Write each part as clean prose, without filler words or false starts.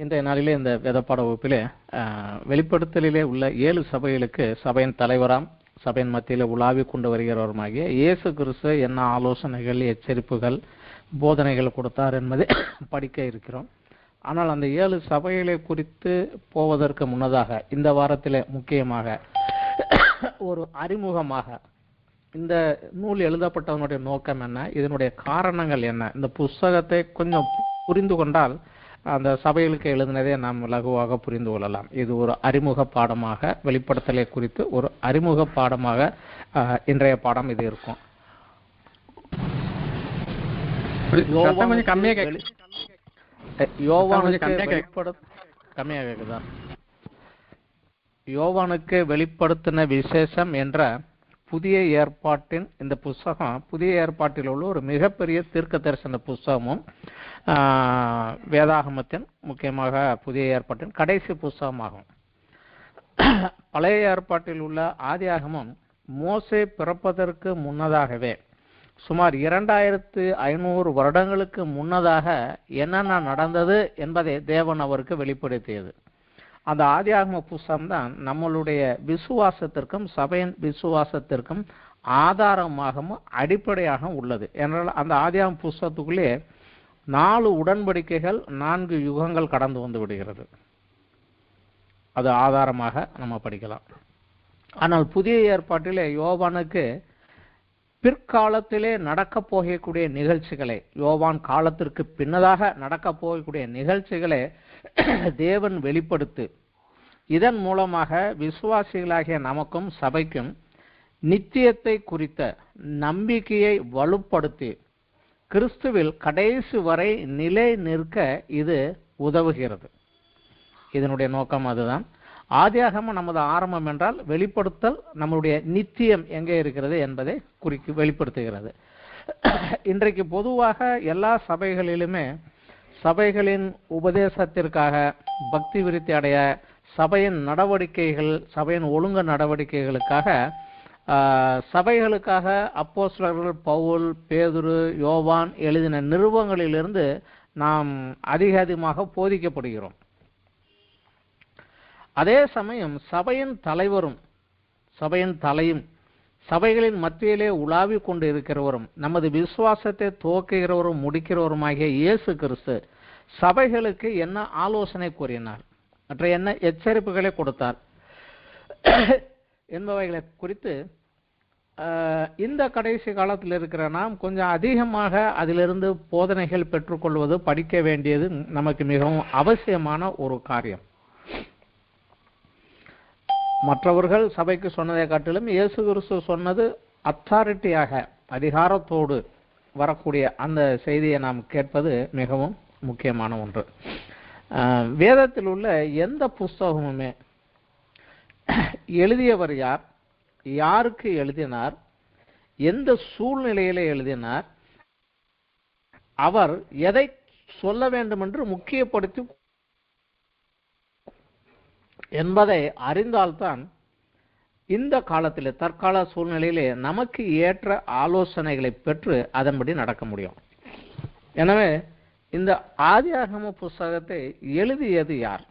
இன்றைய நாளிலே இந்த வேதப்பாட வகுப்பிலே வெளிப்படுத்தலிலே உள்ள 7 சபைகளுக்கு சபையின் தலைவராம் சபையின் மத்தியில் உலாவி கொண்டு வருகிறவருமாகிய இயேசு கிறிஸ்து என்ன ஆலோசனைகள், எச்சரிப்புகள், போதனைகள் கொடுத்தார் என்பதை படிக்க இருக்கிறோம். ஆனால் அந்த 7 சபைகளை குறித்து போவதற்கு முன்னதாக இந்த வாரத்திலே முக்கியமாக ஒரு அறிமுகமாக இந்த நூல் எழுதப்பட்டதனுடைய நோக்கம் என்ன, இதனுடைய காரணங்கள் என்ன, இந்த புஸ்தகத்தை கொஞ்சம் புரிந்து கொண்டால் அந்த சபைகளுக்கு எழுதினதை நாம் லகுவாக புரிந்து கொள்ளலாம். இது ஒரு அறிமுக பாடமாக, வெளிப்படுத்தலை குறித்து ஒரு அறிமுக பாடமாக இன்றைய பாடம் இது இருக்கும். யோவானுக்கு வெளிப்படுத்தின விசேஷம் என்ற புதிய ஏற்பாட்டின் இந்த புஸ்தகம் புதிய ஏற்பாட்டில் உள்ள ஒரு மிகப்பெரிய தீர்க்க தரிசன புஸ்தகமும் வேதாகமத்தின் முக்கியமாக புதிய ஏற்பாட்டின் கடைசி புஸ்தகமாகும். பழைய ஏற்பாட்டில் உள்ள ஆதியாகமம் மோசே பிறப்பதற்கு முன்னதாகவே சுமார் 2500 வருடங்களுக்கு முன்னதாக என்னென்ன நடந்தது என்பதை தேவன் அவருக்கு வெளிப்படுத்தியது. அந்த ஆதியாகம புஸ்தகம் தான் நம்மளுடைய விசுவாசத்திற்கும் சபையின் விசுவாசத்திற்கும் ஆதாரமாகவும் அடிப்படையாக உள்ளது. என்றால் அந்த ஆதியாகம புஸ்தகத்துக்குள்ளே 4 உடன்படிக்கைகள் 4 யுகங்கள் கடந்து வந்து விடுகிறது. அது ஆதாரமாக நம்ம படிக்கலாம். ஆனால் புதிய ஏற்பாட்டிலே யோவானுக்கு பிற்காலத்திலே நடக்கப் போகக்கூடிய நிகழ்ச்சிகளை, யோவான் காலத்திற்கு பின்னதாக நடக்கப் போகக்கூடிய நிகழ்ச்சிகளை தேவன் வெளிப்படுத்து இதன் மூலமாக விசுவாசிகளாகிய நமக்கும் சபைக்கும் நித்தியத்தை குறித்த நம்பிக்கையை வலுப்படுத்தி கிறிஸ்துவில் கடைசி வரை நிலை நிற்க இது உதவுகிறது. இதனுடைய நோக்கம் அதுதான். ஆதியாகமம் நமது ஆரம்பம் என்றால் வெளிப்படுத்தல் நம்முடைய நித்தியம் எங்கே இருக்கிறது என்பதை வெளிப்படுத்துகிறது. இன்றைக்கு பொதுவாக எல்லா சபைகளிலுமே சபைகளின் உபதேசத்திற்காக, பக்தி விருத்தி அடைய, சபையின் நடவடிக்கைகள், சபையின் ஒழுங்கு நடவடிக்கைகளுக்காக சபைகளுக்காக அப்போஸ்தலர்கள் பவுல், பேதுரு, யோவான் எழுதின நிருபங்களிலிருந்து நாம் அதிகமாக போதிக்கப்படுகிறோம். அதே சமயம் சபையின் தலைவரும் சபையின் தலையும் சபைகளின் மத்தியிலே உலாவி கொண்டு இருக்கிறவரும் நமது விசுவாசத்தை துவக்குகிறவரும் முடிக்கிறவருமாகிய இயேசு கிறிஸ்து சபைகளுக்கு என்ன ஆலோசனை கூறினார், மற்ற என்ன எச்சரிப்புகளை கொடுத்தார் என்பவைகளை குறித்து இந்த கடைசி காலத்தில் இருக்கிற நாம் கொஞ்சம் அதிகமாக அதிலிருந்து போதனைகள் பெற்றுக்கொள்வது, படிக்க வேண்டியது நமக்கு மிகவும் அவசியமான ஒரு காரியம். மற்றவர்கள் சபைக்கு சொன்னதை காட்டிலும் இயேசு கிறிஸ்து சொன்னது அத்தாரிட்டியாக, அதிகாரத்தோடு வரக்கூடிய அந்த செய்தியை நாம் கேட்பது மிகவும் முக்கியமான ஒன்று. வேதத்தில் உள்ள எந்த புஸ்தகமுமே எழுதியவர் யார், யாருக்கு எழுதினார், எந்த சூழ்நிலையில எழுதினார், அவர் எதை சொல்ல வேண்டும் என்று முக்கியப்படுத்தி என்பதை அறிந்தால்தான் இந்த காலத்திலே, தற்கால சூழ்நிலையிலே நமக்கு ஏற்ற ஆலோசனைகளை பெற்று அதன்படி நடக்க முடியும். எனவே இந்த ஆதியாகம புஸ்தகத்தை எழுதியது யார்?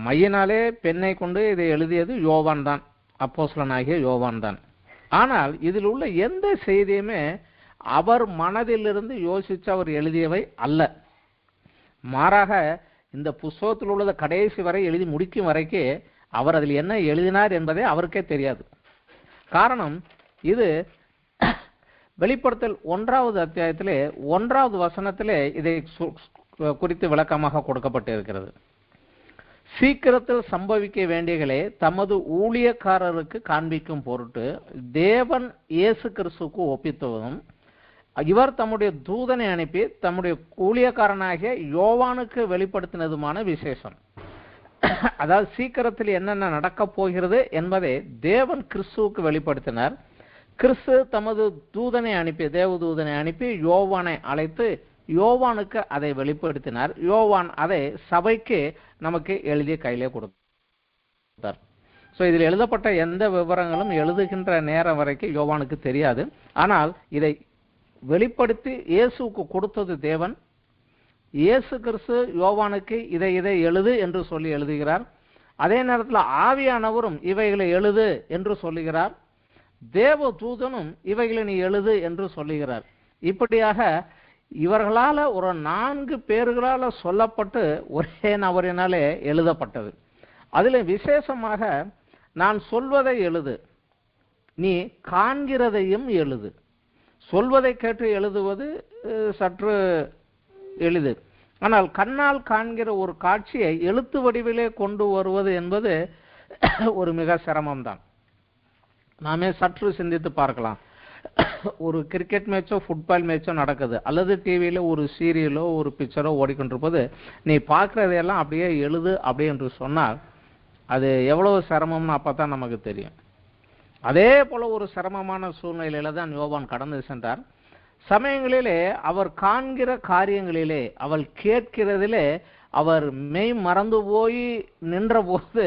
மையினாலே பெண்ணை கொண்டு இதை எழுதியது யோவான் தான், அப்போஸ்தலனாகிய யோவான் தான். ஆனால் இதில் உள்ள எந்த செய்தியுமே அவர் மனதிலிருந்து யோசித்து அவர் எழுதியவை அல்ல. மாறாக இந்த புஸ்தகத்தில் உள்ளதை கடைசி வரை எழுதி முடிக்கும் வரைக்கே அவர் அதில் என்ன எழுதினார் என்பதே அவருக்கே தெரியாது. காரணம், இது வெளிப்படுத்தல் 1வது அத்தியாயத்திலே 1வது வசனத்திலே இதை குறித்து விளக்கமாக கொடுக்கப்பட்டிருக்கிறது. சீக்கிரத்தில் சம்பவிக்க வேண்டியகளை தமது ஊழியக்காரருக்கு காண்பிக்கும் பொருட்டு தேவன் இயேசு கிறிஸ்துவுக்கு ஒப்பித்ததும், இவர் தம்முடைய தூதனை அனுப்பி தம்முடைய ஊழியக்காரனாகிய யோவானுக்கு வெளிப்படுத்தினதுமான விசேஷம். அதாவது சீக்கிரத்தில் என்னென்ன நடக்கப் போகிறது என்பதை தேவன் கிறிஸ்துவுக்கு வெளிப்படுத்தினார். கிறிஸ்து தமது தூதனை அனுப்பி, தேவதூதனை அனுப்பி யோவானை அழைத்து யோவானுக்கு அதை வெளிப்படுத்தினார். யோவான் அதை சபைக்கு நமக்கு எழுதிய கையிலே கொடுத்தார். ஸோ இதில் எழுதப்பட்ட எந்த விவரங்களும் எழுதுகின்ற நேரம் வரைக்கும் யோவானுக்கு தெரியாது. ஆனால் இதை வெளிப்படுத்தி இயேசுவுக்கு கொடுத்தது தேவன். இயேசு கிறிஸ்து யோவானுக்கு இதை இதை எழுது என்று சொல்லி எழுதுகிறார். அதே நேரத்தில் ஆவியானவரும் இவைகளை எழுது என்று சொல்லுகிறார். தேவ தூதனும் இவைகளை நீ எழுது என்று சொல்லுகிறார். இப்படியாக இவர்களால ஒரு 4 பேர்களால சொல்லப்பட்டு ஒரே நபரினாலே எழுதப்பட்டது. அதில் விசேஷமாக நான் சொல்வதை எழுது, நீ காண்கிறதையும் எழுது. சொல்வதை கேட்டு எழுதுவது சற்று எளிது. ஆனால் கண்ணால் காண்கிற ஒரு காட்சியை எழுத்து வடிவிலே கொண்டு வருவது என்பது ஒரு மிக சிரமம்தான். நாமே சற்று சிந்தித்து பார்க்கலாம். ஒரு கிரிக்கெட் மேட்சோ ஃபுட்பால் மேட்சோ நடக்குது, அல்லது டிவியில் ஒரு சீரியலோ ஒரு பிக்சரோ ஓடிக்கொண்டிருப்பது, நீ பார்க்குறதையெல்லாம் அப்படியே எழுது அப்படி என்று சொன்னால் அது எவ்வளவு சிரமம்னு அப்போ தான் நமக்கு தெரியும். அதே போல ஒரு சிரமமான சூழ்நிலையில தான் யோவான் கடந்து சென்றார். சமயங்களிலே அவர் காண்கிற காரியங்களிலே, அவள் கேட்கிறதிலே அவர் மெய் மறந்து போய் நின்ற போது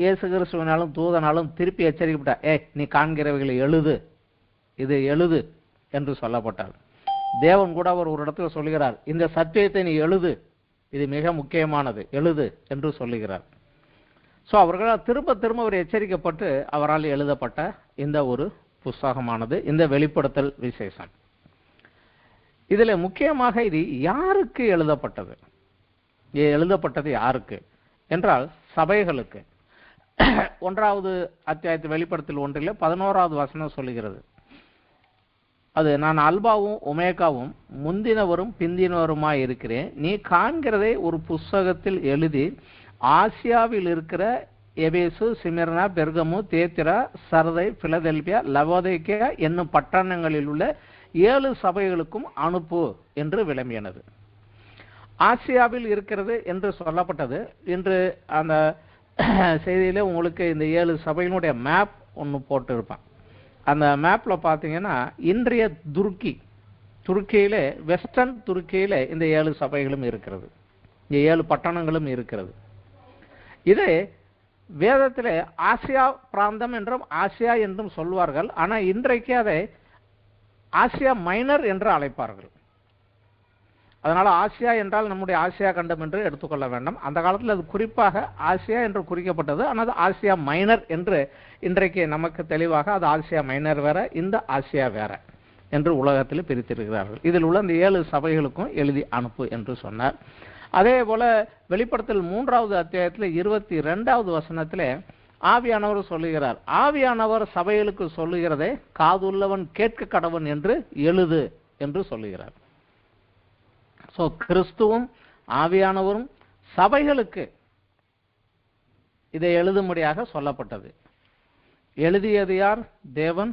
இயேசு கிறிஸ்துவினாலும் தூதனாலும் திருப்பி எச்சரிக்கப்பட்டார். நீ காண்கிறவைகளை எழுது, இது எழுது என்று சொல்லப்பட்டார். தேவன் கூட அவர் ஒரு இடத்துல சொல்லுகிறார், இந்த சத்தியத்தை நீ எழுது, இது மிக முக்கியமானது, எழுது என்று சொல்லுகிறார். ஸோ அவர்களால் திரும்ப திரும்ப அவர் எச்சரிக்கப்பட்டு அவரால் எழுதப்பட்ட இந்த ஒரு புஸ்தகமானது இந்த வெளிப்படுத்தல் விசேஷம். இதில் முக்கியமாக இது யாருக்கு எழுதப்பட்டது? எழுதப்பட்டது யாருக்கு என்றால் சபைகளுக்கு. 1வது அத்தியாயத்து வெளிப்படுத்தல் 1 11வது வசனம் சொல்லுகிறது, அது நான் அல்பாவும் ஒமேகாவும் முந்தினவரும் பிந்தினவருமாய் இருக்கிறேன். நீ காண்கிறதை ஒரு புஸ்தகத்தில் எழுதி ஆசியாவில் இருக்கிற எபேசு, சிமிர்னா, பெர்கமு, தேத்திரா, சர்தை, பிலதெல்பியா, லவோதிக்கேயா என்னும் பட்டணங்களில் உள்ள 7 சபைகளுக்கும் அனுப்பு என்று விளம்பியனது. ஆசியாவில் இருக்கிறது என்று சொல்லப்பட்டது. இன்று அந்த செய்தியில உங்களுக்கு இந்த 7 சபையினுடைய மேப் ஒன்று போட்டு இருப்பான். அந்த மேப்ல பார்த்தீங்கன்னா இன்றைய துருக்கியிலே வெஸ்டர்ன் துருக்கியில இந்த 7 சபைகளும் இருக்கிறது, இந்த 7 பட்டணங்களும் இருக்கிறது. இது வேதத்திலே ஆசியா பிராந்தம் என்றும் ஆசியா என்றும் சொல்வார்கள். ஆனால் இன்றைக்கு அதை ஆசியா மைனர் என்று அழைப்பார்கள். அதனால ஆசியா என்றால் நம்முடைய ஆசியா கண்டம் என்று எடுத்துக்கொள்ள வேண்டாம். அந்த காலத்தில் அது குறிப்பாக ஆசியா என்று குறிக்கப்பட்டது. ஆனால் ஆசியா மைனர் என்று இன்றைக்கு நமக்கு தெளிவாக அது ஆசியா மைனர் வேற, இந்த ஆசியா வேற என்று உலகத்தில் பிரித்திருக்கிறார்கள். இதில் உள்ள இந்த 7 சபைகளுக்கும் எழுதி அனுப்பு என்று சொன்னார். அதே போல வெளிப்படுத்தல் 3வது அத்தியாயத்தில் 22வது வசனத்திலே ஆவியானவர் சொல்லுகிறார், ஆவியானவர் சபைகளுக்கு சொல்லுகிறதை காதுள்ளவன் கேட்க கடவன் என்று எழுது என்று சொல்லுகிறார். சோ கிறிஸ்துவும் ஆவியானவரும் சபைகளுக்கு இதை எழுதும்படியாக சொல்லப்பட்டது. எழுதியது யார்? தேவன்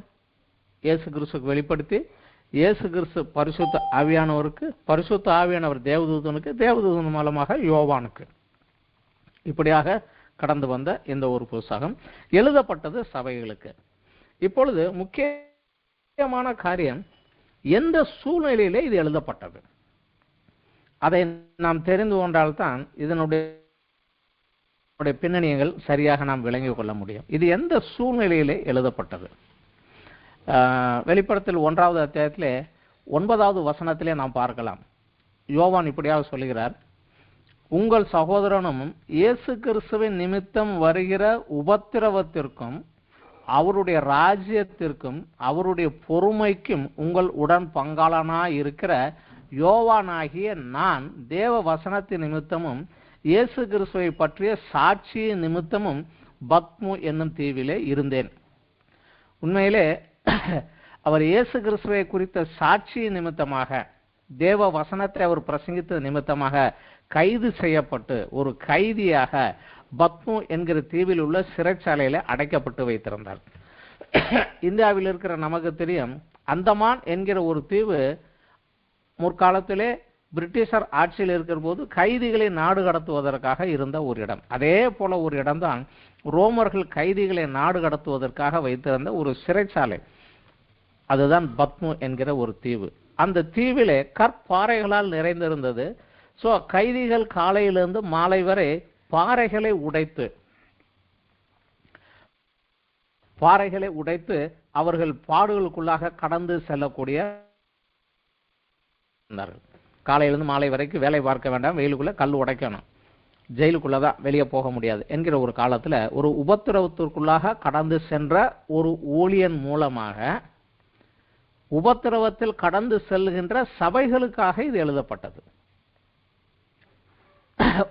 இயேசு கிறிஸ்துக்கு வெளிப்படுத்தி, இயேசு கிறிஸ்து பரிசுத்த ஆவியானவருக்கு, பரிசுத்த ஆவியானவர் தேவதூதனுக்கு, தேவதூதன் மூலமாக யோவானுக்கு, இப்படியாக கடந்து வந்த இந்த ஒரு புத்தகம் எழுதப்பட்டது சபைகளுக்கு. இப்பொழுது முக்கியமான காரியம், எந்த சூழ்நிலையிலே இது எழுதப்பட்டது அதை நாம் தெரிந்து கொண்டால்தான் இதனுடைய பின்னணியங்கள் சரியாக நாம் விளங்கிக் கொள்ள முடியும். இது எந்த சூழ்நிலையிலே எழுதப்பட்டது? வெளிப்படுத்தல் 1வது அத்தியாயத்திலே 9வது வசனத்திலே நாம் பார்க்கலாம். யோவான் இப்படியாக சொல்லுகிறார், உங்கள் சகோதரனும் இயேசு கிறிஸ்துவின் நிமித்தம் வருகிற உபத்திரவத்திற்கும் அவருடைய ராஜ்யத்திற்கும் அவருடைய பொறுமைக்கும் உங்கள் உடன் பங்காளனாய் இருக்கிற யோவானாகிய நான் தேவ வசனத்தின் நிமித்தமும் இயேசு கிறிஸ்துவை பற்றிய சாட்சியின் நிமித்தமும் பத்மு என்னும் தீவிலே இருந்தேன். உண்மையிலே அவர் இயேசு கிறிஸ்துவை குறித்த சாட்சியின் நிமித்தமாக, தேவ வசனத்தை அவர் பிரசங்கித்த நிமித்தமாக கைது செய்யப்பட்டு ஒரு கைதியாக பத்மு என்கிற தீவில் உள்ள சிறைச்சாலையில அடைக்கப்பட்டு வைத்திருந்தார். இந்தியாவில் இருக்கிற நமக்கு தெரியும், அந்தமான் என்கிற ஒரு தீவு முற்காலத்திலே பிரிட்டிஷர் ஆட்சியில் இருக்கிற போது கைதிகளை நாடு கடத்துவதற்காக இருந்த ஒரு இடம். அதே போல ஒரு இடம்தான் ரோமர்கள் கைதிகளை நாடு கடத்துவதற்காக வைத்திருந்த ஒரு சிறைச்சாலை. அதுதான் பத்மு என்கிற ஒரு தீவு. அந்த தீவிலே கற்பாறைகளால் நிறைந்திருந்தது. சோ கைதிகள் காலையிலிருந்து மாலை வரை பாறைகளை உடைத்து அவர்கள் பாடுகளுக்குள்ளாக கடந்து செல்லக்கூடிய. காலையிலிருந்து மாலை வரைக்கும் வேலை பார்க்க வேண்டாம், வெயிலுக்குள்ளே கல் உடைக்கணும், ஜெயிலுக்குள்ளே தான், வெளியே போக முடியாது என்கிற ஒரு காலத்தில் ஒரு உபத்திரவத்திற்குள்ளாக கடந்து சென்ற ஒரு ஊழியன் மூலமாக உபத்திரவத்தில் கடந்து செல்கின்ற சபைகளுக்காக இது எழுதப்பட்டது.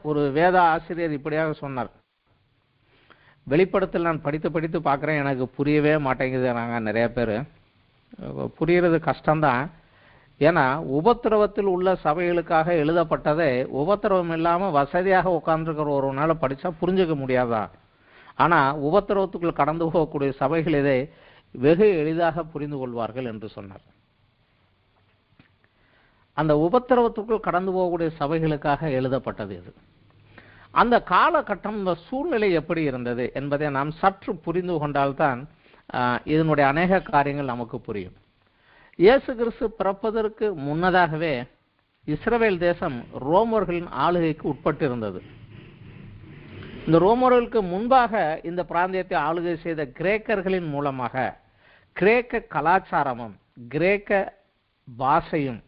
ஒரு வேத ஆசிரியர் இப்படியாக சொன்னார், வெளிப்படத்தில் நான் படித்து பார்க்குறேன், எனக்கு புரியவே மாட்டேங்குது. நாங்கள் நிறைய பேர் புரிகிறது கஷ்டம்தான். ஏன்னா உபத்திரவத்தில் உள்ள சபைகளுக்காக எழுதப்பட்டதை உபத்திரவம் இல்லாமல் வசதியாக உட்கார்ந்துருக்கிற ஒருவனால படித்தா புரிஞ்சுக்க முடியாதா? ஆனால் உபத்திரவத்துக்குள் கடந்து போகக்கூடிய சபைகள் இதை வெகு எளிதாக புரிந்து கொள்வார்கள் என்று சொன்னார். அந்த உபத்திரவத்துக்குள் கடந்து போகக்கூடிய சபைகளுக்காக எழுதப்பட்டது இது. அந்த காலகட்டம், இந்த சூழ்நிலை எப்படி இருந்தது என்பதை நாம் சற்று புரிந்து கொண்டால்தான் இதனுடைய அநேக காரியங்கள் நமக்கு புரியும். இயேசு கிறிஸ்து பிறப்பதற்கு முன்னதாகவே இஸ்ரவேல் தேசம் ரோமர்களின் ஆளுகைக்கு உட்பட்டிருந்தது. இந்த ரோமர்களுக்கு முன்பாக இந்த பிராந்தியத்தை ஆளுகை செய்த கிரேக்கர்களின் மூலமாக கிரேக்க கலாச்சாரமும் கிரேக்க பாஷையும்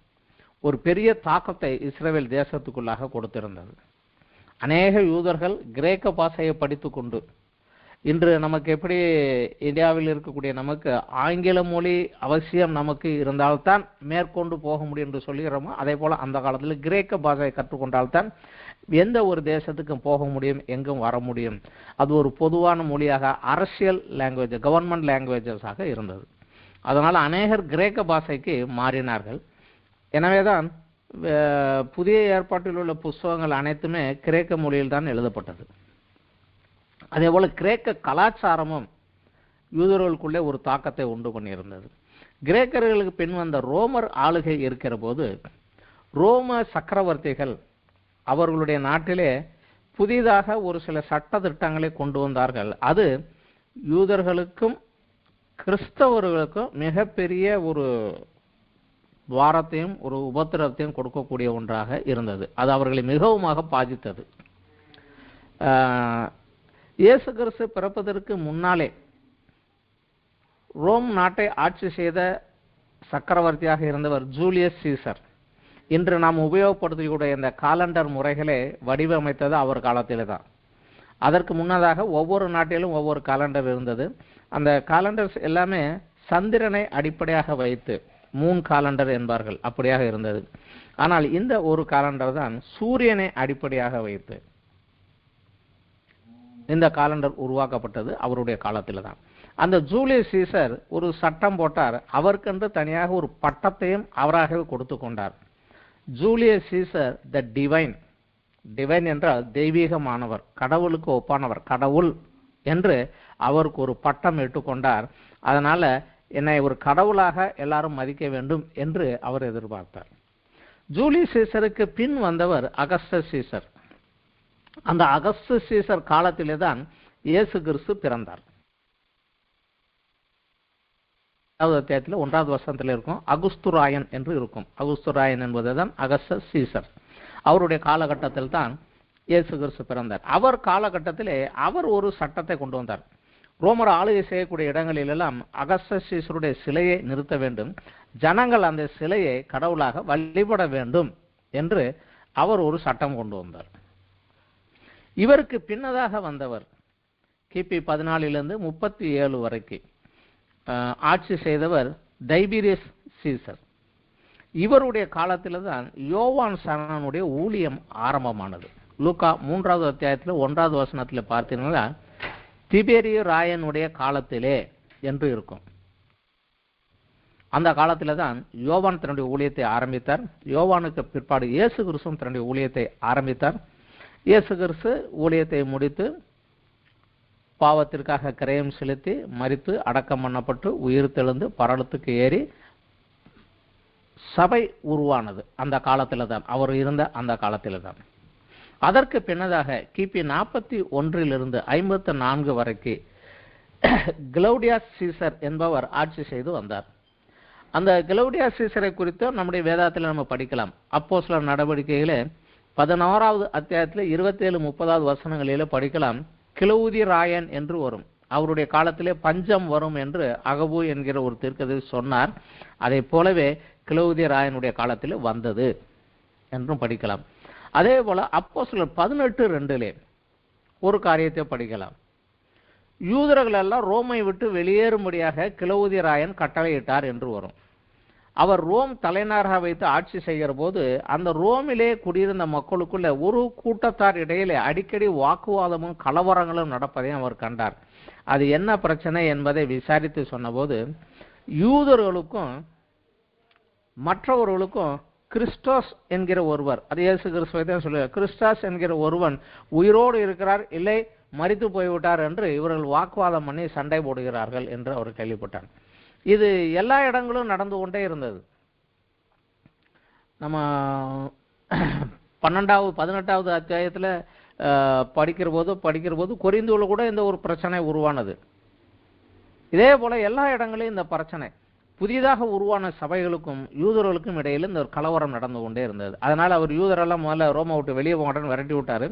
ஒரு பெரிய தாக்கத்தை இஸ்ரவேல் தேசத்துக்குள்ளாக கொடுத்திருந்தது. அநேக யூதர்கள் கிரேக்க பாஷையை படித்து கொண்டு, இன்று நமக்கு எப்படி இந்தியாவில் இருக்கக்கூடிய நமக்கு ஆங்கில மொழி அவசியம் நமக்கு இருந்தால்தான் மேற்கொண்டு போக முடியும் என்று சொல்லுகிறோமோ, அதே போல் அந்த காலத்தில் கிரேக்க பாஷையை கற்றுக்கொண்டால்தான் எந்த ஒரு தேசத்துக்கும் போக முடியும், எங்கும் வர முடியும். அது ஒரு பொதுவான மொழியாக, அரசியல் லாங்குவேஜ், கவர்மெண்ட் லாங்குவேஜஸாக இருந்தது. அதனால் அநேகர் கிரேக்க பாஷைக்கு மாறினார்கள். எனவேதான் புதிய ஏற்பாட்டில் உள்ள புஸ்தகங்கள் அனைத்துமே கிரேக்க மொழியில் தான் எழுதப்பட்டது. அதே போல கிரேக்க கலாச்சாரமும் யூதர்களுக்குள்ளே ஒரு தாக்கத்தை உண்டு பண்ணியிருந்தது. கிரேக்கர்களுக்கு பின் வந்த ரோமர் ஆளுகை இருக்கிற போது ரோம சக்கரவர்த்திகள் அவர்களுடைய நாட்டிலே புதிதாக ஒரு சில சட்ட திட்டங்களை கொண்டு வந்தார்கள். அது யூதர்களுக்கும் கிறிஸ்தவர்களுக்கும் மிகப்பெரிய ஒரு துவாரத்தையும் ஒரு உபத்திரவத்தையும் கொடுக்கக்கூடிய ஒன்றாக இருந்தது. அது அவர்களை மிகவுமாக பாதித்தது. இயேசு கிறிஸ்து பிறப்பதற்கு முன்னாலே ரோம் நாட்டை ஆட்சி செய்த சக்கரவர்த்தியாக இருந்தவர் ஜூலியஸ் சீசர். இன்று நாம் உபயோகப்படுத்தக்கூடிய இந்த காலண்டர் முறைகளை வடிவமைத்தது அவர் காலத்திலே தான். அதற்கு முன்னதாக ஒவ்வொரு நாட்டிலும் ஒவ்வொரு காலண்டர் இருந்தது. அந்த காலண்டர்ஸ் எல்லாமே சந்திரனை அடிப்படையாக வைத்து, மூன் காலண்டர் என்பார்கள், அப்படியாக இருந்தது. ஆனால் இந்த ஒரு காலண்டர் தான் சூரியனை அடிப்படையாக வைத்து இந்த காலண்டர் உருவாக்கப்பட்டது அவருடைய காலத்தில் தான். அந்த ஜூலியஸ் சீசர் ஒரு சட்டம் போட்டார். அவருக்கென்று தனியாக ஒரு பட்டத்தையும் அவராகவே கொடுத்து கொண்டார். Julius Caesar the divine. Divine என்றால் தெய்வீகமானவர், கடவுளுக்கு ஒப்பானவர், கடவுள் என்று அவருக்கு ஒரு பட்டம் இட்டுக்கொண்டார். அதனால என்னை ஒரு கடவுளாக எல்லாரும் மதிக்க வேண்டும் என்று அவர் எதிர்பார்த்தார். ஜூலியஸ் சீசருக்கு பின் வந்தவர் அகஸ்டஸ் சீசர். அந்த அகஸ்டஸ் சீசர் காலத்திலே தான் இயேசு கிறிஸ்து பிறந்தார். அத்தியாயத்தில் 1வது வசனத்தில் இருக்கும் அகுஸ்துராயன் என்று இருக்கும். அகுஸ்துராயன் என்பதுதான் அகஸ்டஸ் சீசர். அவருடைய காலகட்டத்தில் தான் இயேசு கிறிஸ்து பிறந்தார். அவர் காலகட்டத்திலே அவர் ஒரு சட்டத்தை கொண்டு வந்தார். ரோமர் ஆளுகை செய்யக்கூடிய இடங்களிலெல்லாம் அகஸ்டஸ் சீசருடைய சிலையை நிறுத்த வேண்டும், ஜனங்கள் அந்த சிலையை கடவுளாக வழிபட வேண்டும் என்று அவர் ஒரு சட்டம் கொண்டு வந்தார். இவருக்கு பின்னதாக வந்தவர் கிபி 14 37 வரைக்கும் ஆட்சி செய்தவர் டைபீரியஸ் சீசர். இவருடைய காலத்தில் தான் யோவான் ஸ்நானனுடைய ஊழியம் ஆரம்பமானது. லூக்கா 3வது அத்தியாயத்தில் 1வது வசனத்தில் பார்த்தீங்கன்னா திபேரியு ராயனுடைய காலத்திலே என்று இருக்கும். அந்த காலத்தில் தான் யோவான் தன்னுடைய ஊழியத்தை ஆரம்பித்தார். யோவானுக்கு பிற்பாடு இயேசு கிறிஸ்து தன்னுடைய ஊழியத்தை ஆரம்பித்தார். இயேசு கிறிஸ்து ஊழியத்தை முடித்து பாவத்திற்காக கிரயம் செலுத்தி மரித்து அடக்கம் பண்ணப்பட்டு உயிர் தெழுந்து பரலத்துக்கு ஏறி சபை உருவானது அந்த காலத்தில் தான், அவர் இருந்த அந்த காலத்தில் தான். அதற்கு பின்னதாக கிபி 41 54 வரைக்கும் கிளவுடியஸ் சீசர் என்பவர் ஆட்சி செய்து வந்தார். அந்த கிளவுடியஸ் சீசரை குறித்து நம்முடைய வேதத்தில் நம்ம படிக்கலாம். அப்போஸ்தலர் நடவடிக்கைகளே 11வது அத்தியாயத்தில் 27 30வது வசனங்களிலே படிக்கலாம். கிளவுதி ராயன் என்று வரும். அவருடைய காலத்திலே பஞ்சம் வரும் என்று அகபு என்கிற ஒரு தீர்க்கதரிசி சொன்னார். அதை போலவே கிளவுதி ராயனுடைய காலத்தில் வந்தது. என்றும் படிக்கலாம். அதே போல அப்போஸ்தலர் 18:2 ஒரு காரியத்தை படிக்கலாம். யூதர்கள் எல்லாம் ரோமை விட்டு வெளியேறும்படியாக கிலவுதிய ராயன் கட்டளையிட்டார் என்று வரும். அவர் ரோம் தலைநகராக வைத்து ஆட்சி செய்கிற போது அந்த ரோமிலே குடியிருந்த மக்களுக்குள்ள ஒரு கூட்டத்தார் இடையிலே அடிக்கடி வாக்குவாதமும் கலவரங்களும் நடப்பதையும் அவர் கண்டார். அது என்ன பிரச்சனை என்பதை விசாரித்து சொன்னபோது யூதர்களுக்கும் மற்றவர்களுக்கும் கிறிஸ்டோஸ் என்கிற ஒருவர், அது இயேசு கிறிஸ்துவை தான் சொல்லுவார், கிறிஸ்டாஸ் என்கிற ஒருவன் உயிரோடு இருக்கிறார், இல்லை மரித்து போய்விட்டார் என்று இவர்கள் வாக்குவாதம் பண்ணி சண்டை போடுகிறார்கள் என்று அவர் கேள்விப்பட்டார். இது எல்லா இடங்களும் நடந்து கொண்டே இருந்தது. நம்ம 18வது அத்தியாயத்தில் படிக்கிற போது கொரிந்துல கூட இந்த ஒரு பிரச்சனை உருவானது. இதே போல எல்லா இடங்களிலும் இந்த பிரச்சனை, புதிதாக உருவான சபைகளுக்கும் யூதர்களுக்கும் இடையில் இந்த ஒரு கலவரம் நடந்து கொண்டே இருந்தது. அதனால அவர் யூதரெல்லாம் முதல்ல ரோமை விட்டு வெளியே போங்கன்னு விரட்டி விட்டாரு.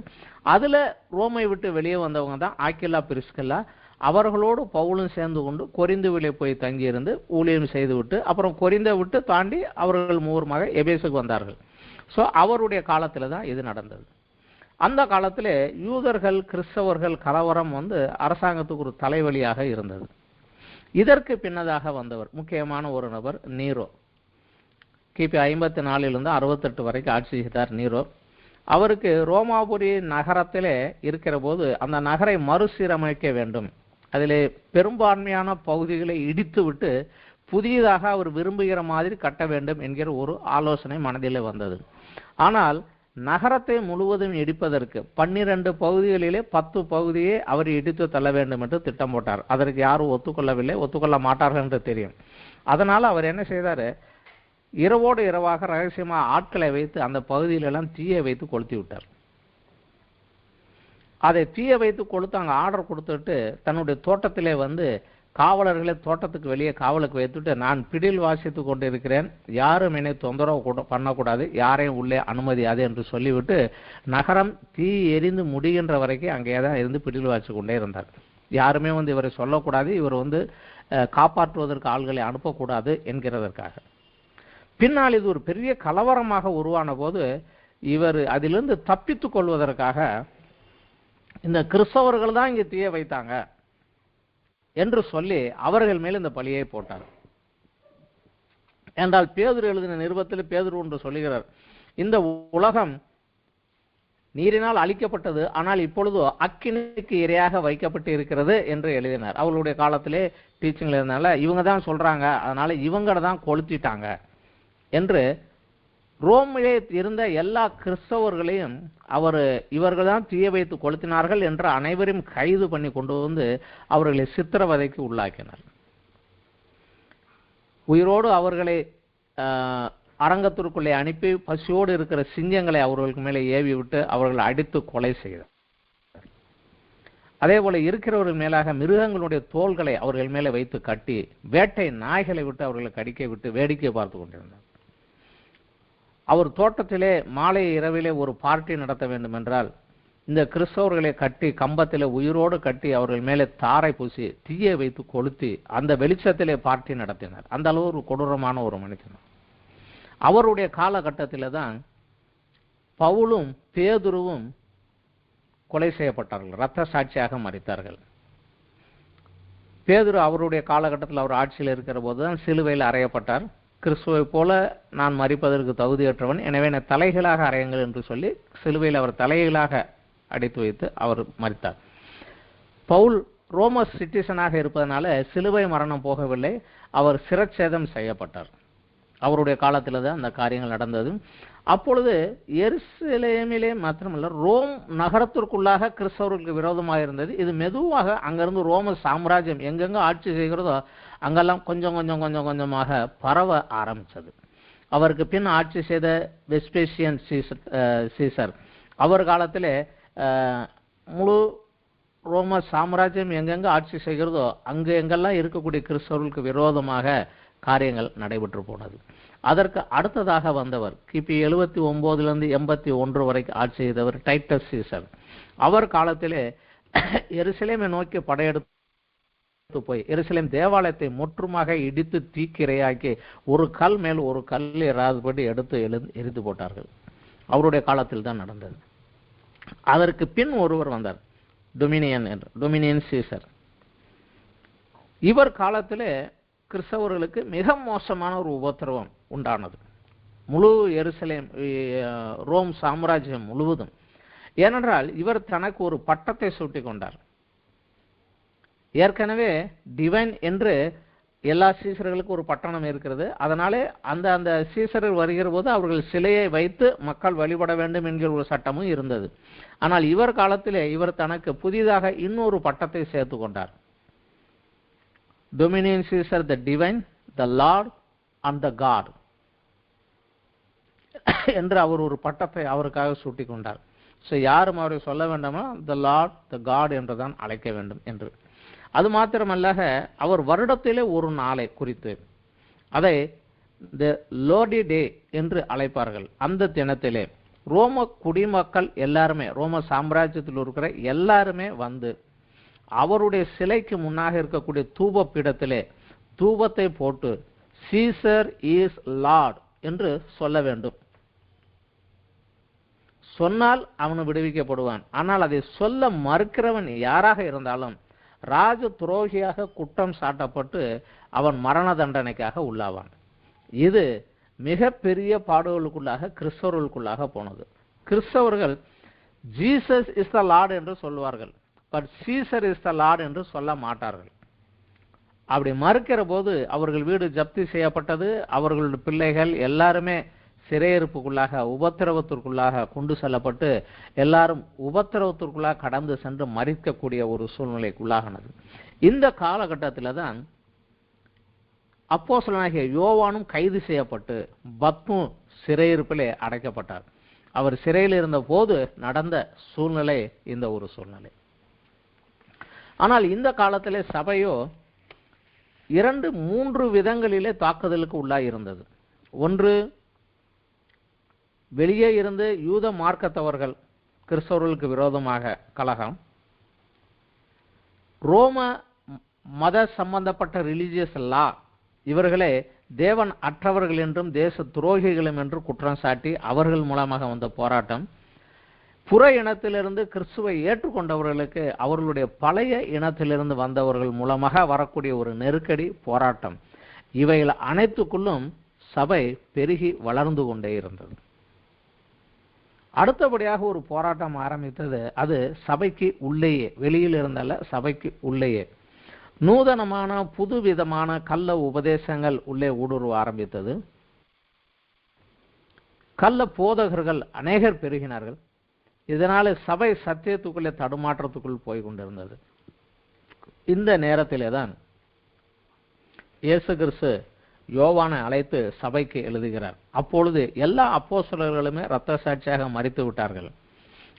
அதுல ரோமை விட்டு வெளியே வந்தவங்க தான் ஆக்கில்லா பிரிஸ்கில்லா. அவர்களோடு பவுலும் சேர்ந்து கொண்டு கொரிந்துவிலே போய் தங்கியிருந்து ஊழியம் செய்துவிட்டு அப்புறம் கொரிந்தை விட்டு தாண்டி அவர்கள் மூலமாக எபேசுக்கு வந்தார்கள். ஸோ அவருடைய காலத்தில் தான் இது நடந்தது. அந்த காலத்தில் யூதர்கள் கிறிஸ்தவர்கள் கலவரம் அரசாங்கத்துக்கு ஒரு தலைவலியாக இருந்தது. இதற்கு பின்னதாக வந்தவர் முக்கியமான ஒரு நபர் நீரோ. கிபி 54 68 வரைக்கும் ஆட்சி செய்தார் நீரோ. அவருக்கு ரோமாபுரி நகரத்திலே இருக்கிற போது அந்த நகரை மறுசீரமைக்க வேண்டும், அதிலே பெரும்பான்மையான பகுதிகளை இடித்து விட்டு புதியதாக அவர் விரும்புகிற மாதிரி கட்ட வேண்டும் என்கிற ஒரு ஆலோசனை மனதிலே வந்தது. ஆனால் நகரத்தை முழுவதும் இடிப்பதற்கு 12 பகுதிகளிலே 10 பகுதியை அவர் இடித்து தள்ள வேண்டும் என்று திட்டம் போட்டார். அதற்கு யாரும் ஒத்துக்கொள்ளவில்லை, ஒத்துக்கொள்ள மாட்டார்கள் என்று தெரியும். அதனால அவர் என்ன செய்தார், இரவோடு இரவாக ரகசியமாக ஆட்களை வைத்து அந்த பகுதியிலெல்லாம் தீயை வைத்து கொளுத்தி விட்டார். அதை தீயை வைத்து கொளுத்து அங்கே ஆர்டர் கொடுத்துட்டு தன்னுடைய தோட்டத்திலே காவலர்களை தோட்டத்துக்கு வெளியே காவலுக்கு வைத்துட்டு, நான் பிடில் வாசித்து கொண்டு இருக்கிறேன், யாரும் என்னை தொந்தரவு பண்ணக்கூடாது, யாரையும் உள்ளே அனுமதியாது என்று சொல்லிவிட்டு நகரம் தீ எரிந்து முடிகின்ற வரைக்கும் அங்கே தான் இருந்து பிடில் வாசித்து கொண்டே இருந்தார். யாருமே இவரை சொல்லக்கூடாது, இவர் காப்பாற்றுவதற்கு ஆள்களை அனுப்பக்கூடாது என்கிறதற்காக. பின்னால் இது ஒரு பெரிய கலவரமாக உருவான போது இவர் அதிலிருந்து தப்பித்துக் கொள்வதற்காக இந்த கிறிஸ்தவர்கள் தான் இங்கே தீய வைத்தாங்க என்று சொல்லி அவர்கள் மேல் இந்த பழியை போட்டார். என்றால் பேதுரு எழுதின நிருபத்தில் பேதுரு ஒன்று சொல்லுகிறார், இந்த உலகம் நீரினால் அழிக்கப்பட்டது, ஆனால் இப்பொழுது அக்கினிக்கு இரையாக வைக்கப்பட்டு இருக்கிறது என்று எழுதினார். அவர்களுடைய காலத்திலே டீச்சிங்ல இருந்தனால இவங்க தான் சொல்றாங்க, அதனால இவங்களை தான் கொளுத்திட்டாங்க என்று ரோமிலே இருந்த எல்லா கிறிஸ்தவர்களையும் இவர்கள் தான் தீய வைத்து கொளுத்தினார்கள் என்று அனைவரையும் கைது பண்ணி கொண்டு அவர்களை சித்திரவதைக்கு உள்ளாக்கினார். உயிரோடு அவர்களை அரங்கத்திற்குள்ளே அனுப்பி பசியோடு இருக்கிற சிங்கங்களை அவர்களுக்கு மேலே ஏவி விட்டு அவர்களை அடித்து கொலை செய்தார். அதே போல இருக்கிறவர்கள் மேலாக மிருகங்களுடைய தோள்களை அவர்கள் மேலே வைத்து கட்டி வேட்டை நாய்களை விட்டு அவர்களை கடிக்க விட்டு வேடிக்கை பார்த்து கொண்டிருந்தார். அவர் தோட்டத்திலே மாலை இரவிலே ஒரு பார்ட்டி நடத்த வேண்டும் என்றால் இந்த கிறிஸ்தவர்களை கட்டி கம்பத்திலே உயிரோடு கட்டி அவர்கள் மேலே தாரை பூசி தீயை வைத்து கொளுத்தி அந்த வெளிச்சத்திலே பார்ட்டி நடத்தினார். அந்த அளவு ஒரு கொடூரமான ஒரு மனிதன். அவருடைய காலகட்டத்திலே தான் பவுலும் பேதுருவும் கொலை செய்யப்பட்டார்கள், இரத்த சாட்சியாக மரித்தார்கள். பேதுரு அவருடைய காலகட்டத்தில் அவர் ஆட்சியில் இருக்கிற போதுதான் சிலுவையில் அறையப்பட்டார். கிறிஸ்துவை போல நான் மரிப்பதற்கு தகுதியற்றவன், எனவே என்னை தலைகளாக அறையுங்கள் என்று சொல்லி சிலுவையில் அவர் தலைகளாக அடைத்து வைத்து அவர் மரித்தார். பவுல் ரோமஸ் சிட்டிசனாக இருப்பதனால சிலுவை மரணம் போகவில்லை, அவர் சிரச்சேதம் செய்யப்பட்டார். அவருடைய காலத்தில் தான் அந்த காரியங்கள் நடந்தது. அப்பொழுது எருசலேமிலே மாத்திரமல்ல ரோம் நகரத்திற்குள்ளாக கிறிஸ்தவர்களுக்கு விரோதமாக இருந்தது. இது மெதுவாக அங்கிருந்து ரோம சாம்ராஜ்யம் எங்கெங்க ஆட்சி செய்கிறதோ அங்கெல்லாம் கொஞ்சம் கொஞ்சம் கொஞ்சம் கொஞ்சமாக பரவ ஆரம்பித்தது. அவருக்கு பின் ஆட்சி செய்த வெஸ்பேசியன் சீசர் அவர் காலத்திலே முழு ரோம சாம்ராஜ்யம் எங்கெங்க ஆட்சி செய்கிறதோ அங்கு எங்கெல்லாம் இருக்கக்கூடிய கிறிஸ்தவர்களுக்கு விரோதமாக காரியங்கள் நடைபெற்று போனது. அதற்கு அடுத்ததாக வந்தவர் கிபி 79 81 வரைக்கும் ஆட்சி செய்தவர் டைட்டஸ் சீசர். அவர் காலத்திலே எருசலேமை நோக்கி படையெடுத்து போய் எருசலேம் தேவாலயத்தை முற்றுமாக இடித்து தீக்கிரையாக்கி ஒரு கல் மேல் ஒரு கல் இராதபடி எடுத்து எரிந்து போட்டார்கள். அவருடைய காலத்தில் தான் நடந்தது. அதற்கு பின் ஒருவர் வந்தார், டொமினியன் சீசர். இவர் காலத்திலே கிறிஸ்தவர்களுக்கு மிக மோசமான ஒரு உபத்திரவம் உண்டானது, முழு எருசலேம் ரோம் சாம்ராஜ்யம் முழுவதும். ஏனென்றால் இவர் தனக்கு ஒரு பட்டத்தை சூட்டிக் கொண்டார். ஏற்கனவே டிவைன் என்று எல்லா சீசர்களுக்கும் ஒரு பட்டணம் இருக்கிறது. அதனாலே அந்த சீசர்கள் வருகிற போது அவர்கள் சிலையை வைத்து மக்கள் வழிபட வேண்டும் என்கிற ஒரு சட்டமும் இருந்தது. ஆனால் இவர் காலத்திலே இவர் தனக்கு புதிதாக இன்னொரு பட்டத்தை சேர்த்து கொண்டார். Dominion Caesar the divine, the lord and the god என்று அவர் ஒரு பட்டத்தை அவருக்காக சூட்டிக் கொண்டார். ஸோ யாரும் அவரை சொல்ல வேண்டாமா, த லார்ட் த காட் என்றுதான் அழைக்க வேண்டும் என்று. அது மாத்திரமல்ல, அவர் வருடத்திலே ஒரு நாளை குறித்து அதை த லோடி டே என்று அழைப்பார்கள். அந்த தினத்திலே ரோம குடிமக்கள் எல்லாருமே, ரோம சாம்ராஜ்யத்தில் இருக்கிற எல்லாருமே வந்து அவருடைய சிலைக்கு முன்னாக இருக்கக்கூடிய தூப பீடத்திலே தூபத்தை போட்டு சீசர் இஸ் லார்ட் என்று சொல்ல வேண்டும். சொன்னால் அவன் விடுவிக்கப்படுவான். ஆனால் அதை சொல்ல மறுக்கிறவன் யாராக இருந்தாலும் ராஜ துரோகியாக குற்றம் சாட்டப்பட்டு அவன் மரண தண்டனைக்காக உள்ளாவான். இது மிக பெரிய பாடுகளுக்குள்ளாக கிறிஸ்தவர்களுக்குள்ளாக போனது. கிறிஸ்தவர்கள் ஜீசஸ் இஸ் த லார்ட் என்று சொல்வார்கள், but Caesar is the lord என்று சொல்ல மாட்டார்கள். அப்படி மறுக்கிற போது அவர்கள் வீடு ஜப்தி செய்யப்பட்டது, அவர்களுடைய பிள்ளைகள் எல்லாருமே சிறையிருப்புக்குள்ளாக உபத்திரவத்திற்குள்ளாக கொண்டு செல்லப்பட்டு எல்லாரும் உபத்திரவத்திற்குள்ளாக கடந்து சென்று மறிக்கக்கூடிய ஒரு சூழ்நிலைக்குள்ளாகனது. இந்த காலகட்டத்தில் தான் அப்போஸ்தலனாகிய யோவானும் கைது செய்யப்பட்டு பத்மு சிறையிருப்பிலே அடைக்கப்பட்டார். அவர் சிறையில் இருந்த போது நடந்த சூழ்நிலை இந்த ஒரு சூழ்நிலை. ஆனால் இந்த காலத்திலே சபையோ 2-3 விதங்களிலே தாக்குதலுக்கு உள்ளாய் இருந்தது. ஒன்று, வெளியே இருந்து யூத மார்க்கத்தவர்கள் கிறிஸ்தவர்களுக்கு விரோதமாக கலகம், ரோம மத சம்பந்தப்பட்ட ரிலிஜியஸ் லா இவர்களே தேவன் அற்றவர்கள் என்றும் தேச துரோகிகளும் என்று குற்றம் சாட்டி அவர்கள் மூலமாக வந்த போராட்டம், புற இனத்திலிருந்து கிறிஸ்துவை ஏற்றுக்கொண்டவர்களுக்கு அவர்களுடைய பழைய இனத்திலிருந்து வந்தவர்கள் மூலமாக வரக்கூடிய ஒரு நெருக்கடி போராட்டம், இவைகள் அனைத்துக்குள்ளும் சபை பெருகி வளர்ந்து கொண்டே இருந்தது. அடுத்தபடியாக ஒரு போராட்டம் ஆரம்பித்தது. அது சபைக்கு உள்ளேயே, வெளியில் இருந்தல்ல, சபைக்கு உள்ளேயே நூதனமான புதுவிதமான கள்ள உபதேசங்கள் உள்ளே ஊடுருவ ஆரம்பித்தது. கள்ள போதகர்கள் அநேகர் பெருகினார்கள். இதனால சபை சத்தியத்துக்குள்ளே தடுமாற்றத்துக்குள் போய் கொண்டிருந்தது. இந்த நேரத்திலே தான் இயேசு கிறிஸ்து யோவானை அழைத்து சபைக்கு எழுதுகிறார். அப்பொழுது எல்லா அப்போஸ்தலர்களுமே இரத்த சாட்சியாக மரித்து விட்டார்கள்.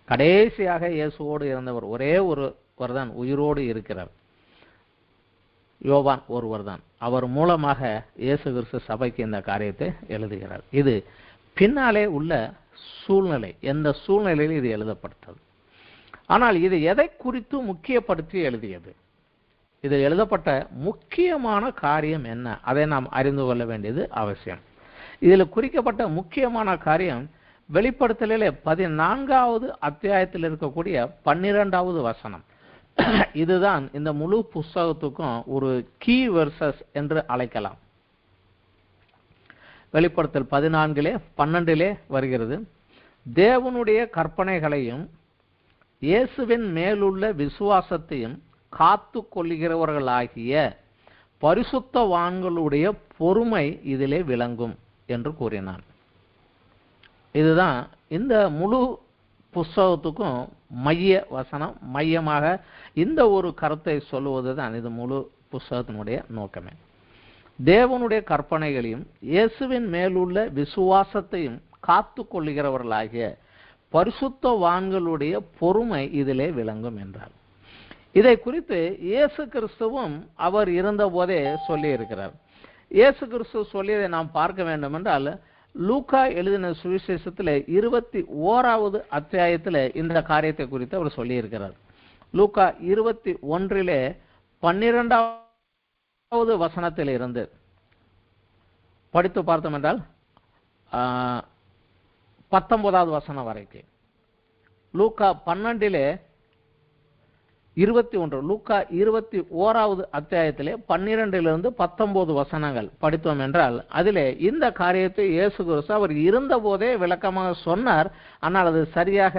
கடைசியாக இயேசுவோடு இருந்தவர் ஒரே ஒருவர் தான் உயிரோடு இருக்கிறார், யோவான் ஒருவர் தான். அவர் மூலமாக இயேசு கிறிஸ்து சபைக்கு இந்த காரியத்தை எழுதுகிறார். இது பின்னாலே உள்ள சூழ்நிலை, எந்த சூழ்நிலையில் இது எழுதப்பட்டது. ஆனால் இது எதை குறித்து முக்கியப்படுத்தி எழுதியது? இது எழுதப்பட்ட முக்கியமான காரியம் என்ன, அதை நாம் அறிந்து கொள்ள வேண்டியது அவசியம். இதில் குறிக்கப்பட்ட முக்கியமான காரியம் வெளிப்படுத்தலிலே 14வது அத்தியாயத்தில் இருக்கக்கூடிய 12வது வசனம். இதுதான் இந்த முழு புஸ்தகத்துக்கும் ஒரு கீ வெர்சஸ் என்று அழைக்கலாம். வெளிப்படுத்தல் 14:12 வருகிறது. தேவனுடைய கற்பனைகளையும் இயேசுவின் மேலுள்ள விசுவாசத்தையும் காத்து கொள்ளுகிறவர்களாகிய பரிசுத்தவான்களுடைய பொறுமை இதிலே விளங்கும் என்று கூறினான். இதுதான் இந்த முழு புஸ்தகத்துக்கும் மைய வசனம். மையமாக இந்த ஒரு கருத்தை சொல்லுவதுதான் இது முழு புஸ்தகத்தினுடைய நோக்கமே. தேவனுடைய கற்பனைகளையும் இயேசுவின் மேலுள்ள விசுவாசத்தையும் காத்து கொள்ளுகிறவர்களாகிய பரிசுத்தவான்களுடைய பொறுமை இதிலே விளங்கும் என்றார். இதை குறித்து இயேசு கிறிஸ்துவும் அவர் இருந்த போதே சொல்லி இருக்கிறார். இயேசு கிறிஸ்து சொல்லியதை நாம் பார்க்க வேண்டும் என்றால் லூக்கா எழுதின சுவிசேஷத்தில் 21வது அத்தியாயத்தில் இந்த காரியத்தை குறித்து அவர் சொல்லி இருக்கிறார். லூக்கா 21 12வது வசனத்தில் இருந்து படித்து பார்த்தோம் என்றால் 19வது வசனம் வரைக்கும். லூக்கா 12:21, லூக்கா 21வது அத்தியாயத்திலே 12 - 19 வசனங்கள் படித்தோம் என்றால் அதிலே இந்த காரியத்தை இயேசு கிறிஸ்து அவர் இருந்த போதே விளக்கமாக சொன்னார். ஆனால் அது சரியாக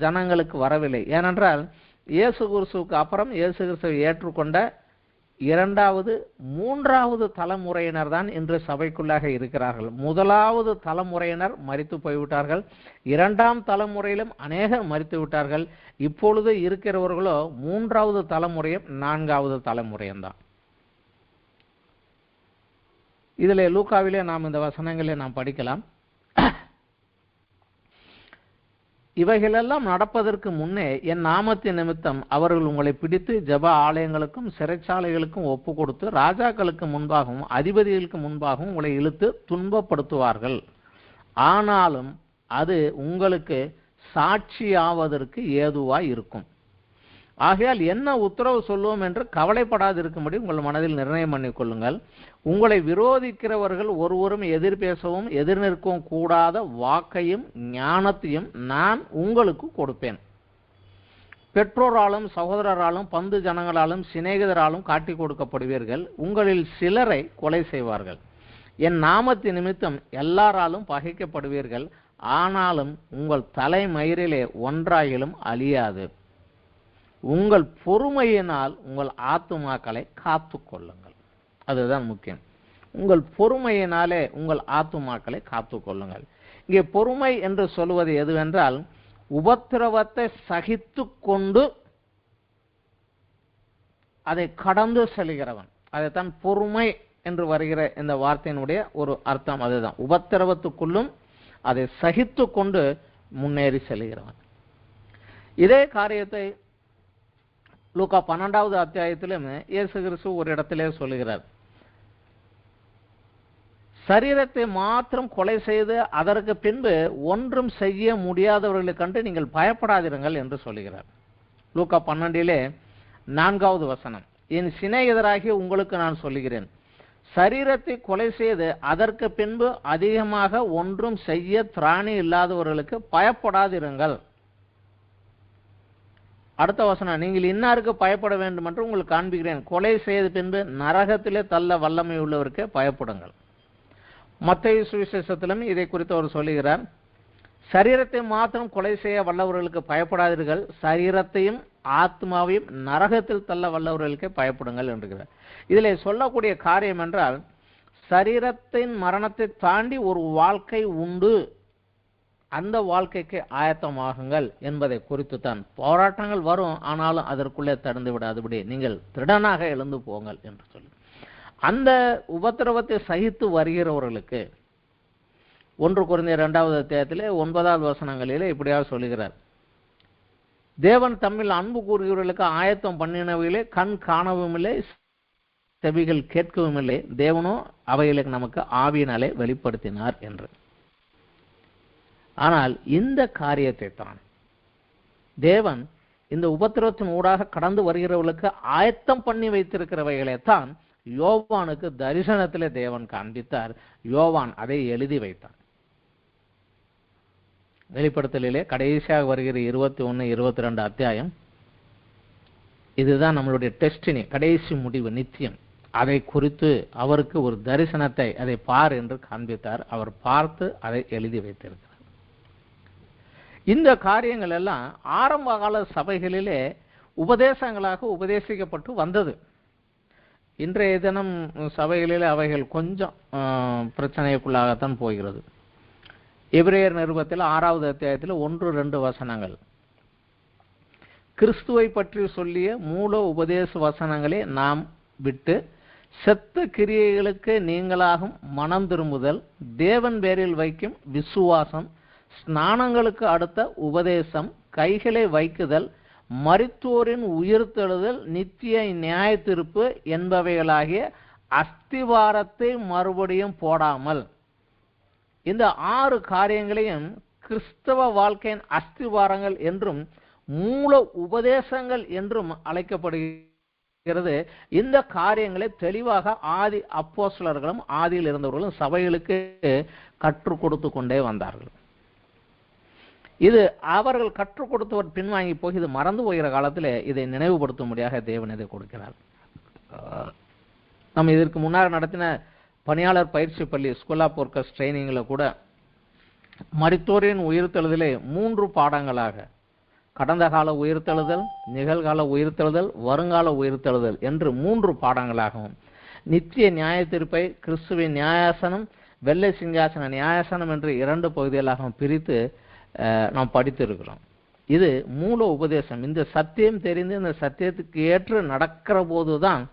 ஜனங்களுக்கு வரவில்லை. ஏனென்றால் இயேசு கிறிஸ்துவுக்கு அப்புறம் இயேசு கிறிஸ்துவை ஏற்றுக்கொண்ட 2வது 3வது தலைமுறையினர் தான் இன்று சபைக்குள்ளாக இருக்கிறார்கள். 1வது தலைமுறையினர் மரித்து போய்விட்டார்கள். 2ஆம் தலைமுறையிலும் அநேகர் மரித்து விட்டார்கள். இப்பொழுது இருக்கிறவர்களோ 3வது தலைமுறையும் 4வது தலைமுறையும் தான். இதிலே லூக்காவிலே நாம் இந்த வசனங்களை நாம் படிக்கலாம். இவைகளெல்லாம் நடப்பதற்கு முன்னே என் நாமத்தின் நிமித்தம் அவர்கள் உங்களை பிடித்து ஜெப ஆலயங்களுக்கும் சிறைச்சாலைகளுக்கும் ஒப்பு கொடுத்து ராஜாக்களுக்கு முன்பாகவும் அதிபதிகளுக்கு முன்பாகவும் உங்களை இழுத்து துன்பப்படுத்துவார்கள். ஆனாலும் அது உங்களுக்கு சாட்சியாவதற்கு ஏதுவாய் இருக்கும். ஆகையால் என்ன உத்தரவு சொல்லுவோம் என்று கவலைப்படாதிருக்கும்படி உங்கள் மனதில் நிர்ணயம் பண்ணிக்கொள்ளுங்கள். உங்களை விரோதிக்கிறவர்கள் ஒருவரும் எதிர் பேசவும் எதிர் நிற்கவும் கூடாத வாக்கையும் ஞானத்தையும் நான் உங்களுக்கு கொடுப்பேன். பெற்றோராலும் சகோதரராலும் பந்து ஜனங்களாலும் சிநேகிதராலும் காட்டி கொடுக்கப்படுவீர்கள். உங்களில் சிலரை கொலை செய்வார்கள். என் நாமத்தின் நிமித்தம் எல்லாராலும் பகைக்கப்படுவீர்கள். ஆனாலும் உங்கள் தலைமயிரிலே ஒன்றாயிலும் அழியாது. உங்கள் பொறுமையினால் உங்கள் ஆத்துமாக்களை காத்து கொள்ளுங்கள். அதுதான் முக்கியம். உங்கள் பொறுமையினாலே உங்கள் ஆத்துமாக்களை காத்து கொள்ளுங்கள். இங்கே பொறுமை என்று சொல்வது எதுவென்றால் உபத்திரவத்தை சகித்து கொண்டு அதை கடந்து செல்கிறவன். அதைத்தான் பொறுமை என்று வருகிற இந்த வார்த்தையினுடைய ஒரு அர்த்தம் அதுதான். உபத்திரவத்துக்குள்ளும் அதை சகித்து கொண்டு முன்னேறி செல்கிறவன். இதே காரியத்தை லூக்கா 12வது அத்தியாயத்திலும் இயேசு கிறிஸ்து ஒரு இடத்திலே சொல்லுகிறார். சரீரத்தை மாத்திரம் கொலை செய்து அதற்கு பின்பு ஒன்றும் செய்ய முடியாதவர்களை கண்டு நீங்கள் பயப்படாதிருங்கள் என்று சொல்லுகிறார். லூக்கா 12:4வது வசனம், என் சிநேகிதராகிய உங்களுக்கு நான் சொல்லுகிறேன், சரீரத்தை கொலை செய்து அதற்கு பின்பு அதிகமாக ஒன்றும் செய்ய திராணி இல்லாதவர்களுக்கு பயப்படாதிருங்கள். அடுத்த வசனம், நீங்கள் இன்னாருக்கு பயப்பட வேண்டும் என்று உங்களுக்கு காண்பிக்கிறேன், கொலை செய்த பின்பு நரகத்திலே தள்ள வல்லமை உள்ளவருக்கு பயப்படுங்கள். மத்தேயு சுவிசேஷத்திலும் இதை குறித்து அவர் சொல்லுகிறார், சரீரத்தை மாத்திரம் கொலை செய்ய வல்லவர்களுக்கு பயப்படாதீர்கள், சரீரத்தையும் ஆத்மாவையும் நரகத்தில் தள்ள வல்லவர்களுக்கு பயப்படுங்கள் என்கிறார். இதில் சொல்லக்கூடிய காரியம் என்றால் சரீரத்தின் மரணத்தை தாண்டி ஒரு வாழ்க்கை உண்டு, அந்த வாழ்க்கைக்கு ஆயத்தமாகுங்கள் என்பதை குறித்து தான். போராட்டங்கள் வரும், ஆனாலும் அதற்குள்ளே தடந்து விடாதபடி நீங்கள் திடனாக எழுந்து போங்கள் என்று சொல்லி அந்த உபத்திரவத்தை சகித்து வருகிறவர்களுக்கு 1 கொரிந்தியர் 2வது அத்தியாயத்திலே 9வது வசனங்களிலே இப்படியாக சொல்லுகிறார், தேவன் தம்மில் அன்பு கூறுகிறவர்களுக்கு ஆயத்தம் பண்ணினவைகளே கண் காணவும் இல்லை, செவிகள் கேட்கவும் இல்லை, தேவனோ அவைகளுக்கு நமக்கு ஆவியினாலே வெளிப்படுத்தினார் என்று. ஆனால் இந்த காரியத்தை தான் தேவன் இந்த உபத்திரவத்தின் ஊடாக கடந்து வருகிறவர்களுக்கு ஆயத்தம் பண்ணி வைத்திருக்கிறவைகளை தான் யோவானுக்கு தரிசனத்திலே தேவன் காண்பித்தார். யோவான் அதை எழுதி வைத்தார். வெளிப்படுத்தலிலே கடைசியாக வருகிற 21, 22 அத்தியாயம், இதுதான் நம்மளுடைய டெஸ்டினி, கடைசி முடிவு, நித்தியம். அதை குறித்து அவருக்கு ஒரு தரிசனத்தை அதை பார் என்று காண்பித்தார். அவர் பார்த்து அதை எழுதி வைத்திருக்கிறார். இந்த காரியங்கள் எல்லாம் ஆரம்ப கால சபைகளிலே உபதேசங்களாக உபதேசிக்கப்பட்டு வந்தது. இன்றைய தினம் சபைகளிலே அவைகள் கொஞ்சம் பிரச்சனைக்குள்ளாகத்தான் போகிறது. எபிரேயர் நிருபத்தில் 6வது அத்தியாயத்தில் 1-2 வசனங்கள் கிறிஸ்துவை பற்றி சொல்லிய மூல உபதேச வசனங்களை நாம் விட்டு செத்த கிரியைகளுக்கு நீங்களாகும் மனம் திரும்புதல், தேவன் பேரில் வைக்கும் விசுவாசம், ஸ்நானங்களுக்கு அடுத்த உபதேசம், கைகளை வைக்குதல், மரித்தோரின் உயிர்த்தெழுதல், நித்திய நியாய தீர்ப்பு என்பவைகளாகிய அஸ்திவாரத்தை மறுபடியும் போடாமல், இந்த 6 காரியங்களையும் கிறிஸ்தவ வாழ்க்கையின் அஸ்திவாரங்கள் என்றும் மூல உபதேசங்கள் என்றும் அழைக்கப்படுகிறது. இந்த காரியங்களை தெளிவாக ஆதி அப்போஸ்தலர்களும் ஆதியில் இருந்தவர்களும் சபைகளுக்கு கற்றுக் கொடுத்து கொண்டே வந்தார்கள். இது அவர்கள் கற்றுக் கொடுத்தவர் பின்வாங்கி போய் இது மறந்து போகிற காலத்தில் இதை நினைவுபடுத்தும்படியாக தேவன் இதை கொடுக்கிறார். நம்ம இதற்கு முன்னால் நடத்தின பணியாளர் பயிற்சி பள்ளி ஸ்கூல் ஆஃப் ஒர்க்கர்ஸ் ட்ரைனிங்கில் கூட மரித்தோரின் உயிர்த்தெழுதலை 3 பாடங்களாக, கடந்த கால உயிர்த்தெழுதல், நிகழ்கால உயிர்த்தெழுதல், வருங்கால உயிர்த்தெழுதல் என்று 3 பாடங்களாகவும், நித்திய நியாய தீர்ப்பை கிறிஸ்துவின் நியாயாசனம், வெள்ளை சிங்காசன நியாயாசனம் என்று 2 பகுதிகளாகவும் பிரித்து நாம் படித்திருக்கிறோம். இது மூல உபதேசம். இந்த சத்தியம் தெரிந்து இந்த சத்தியத்துக்கு ஏற்று நடக்கிற போதுதான்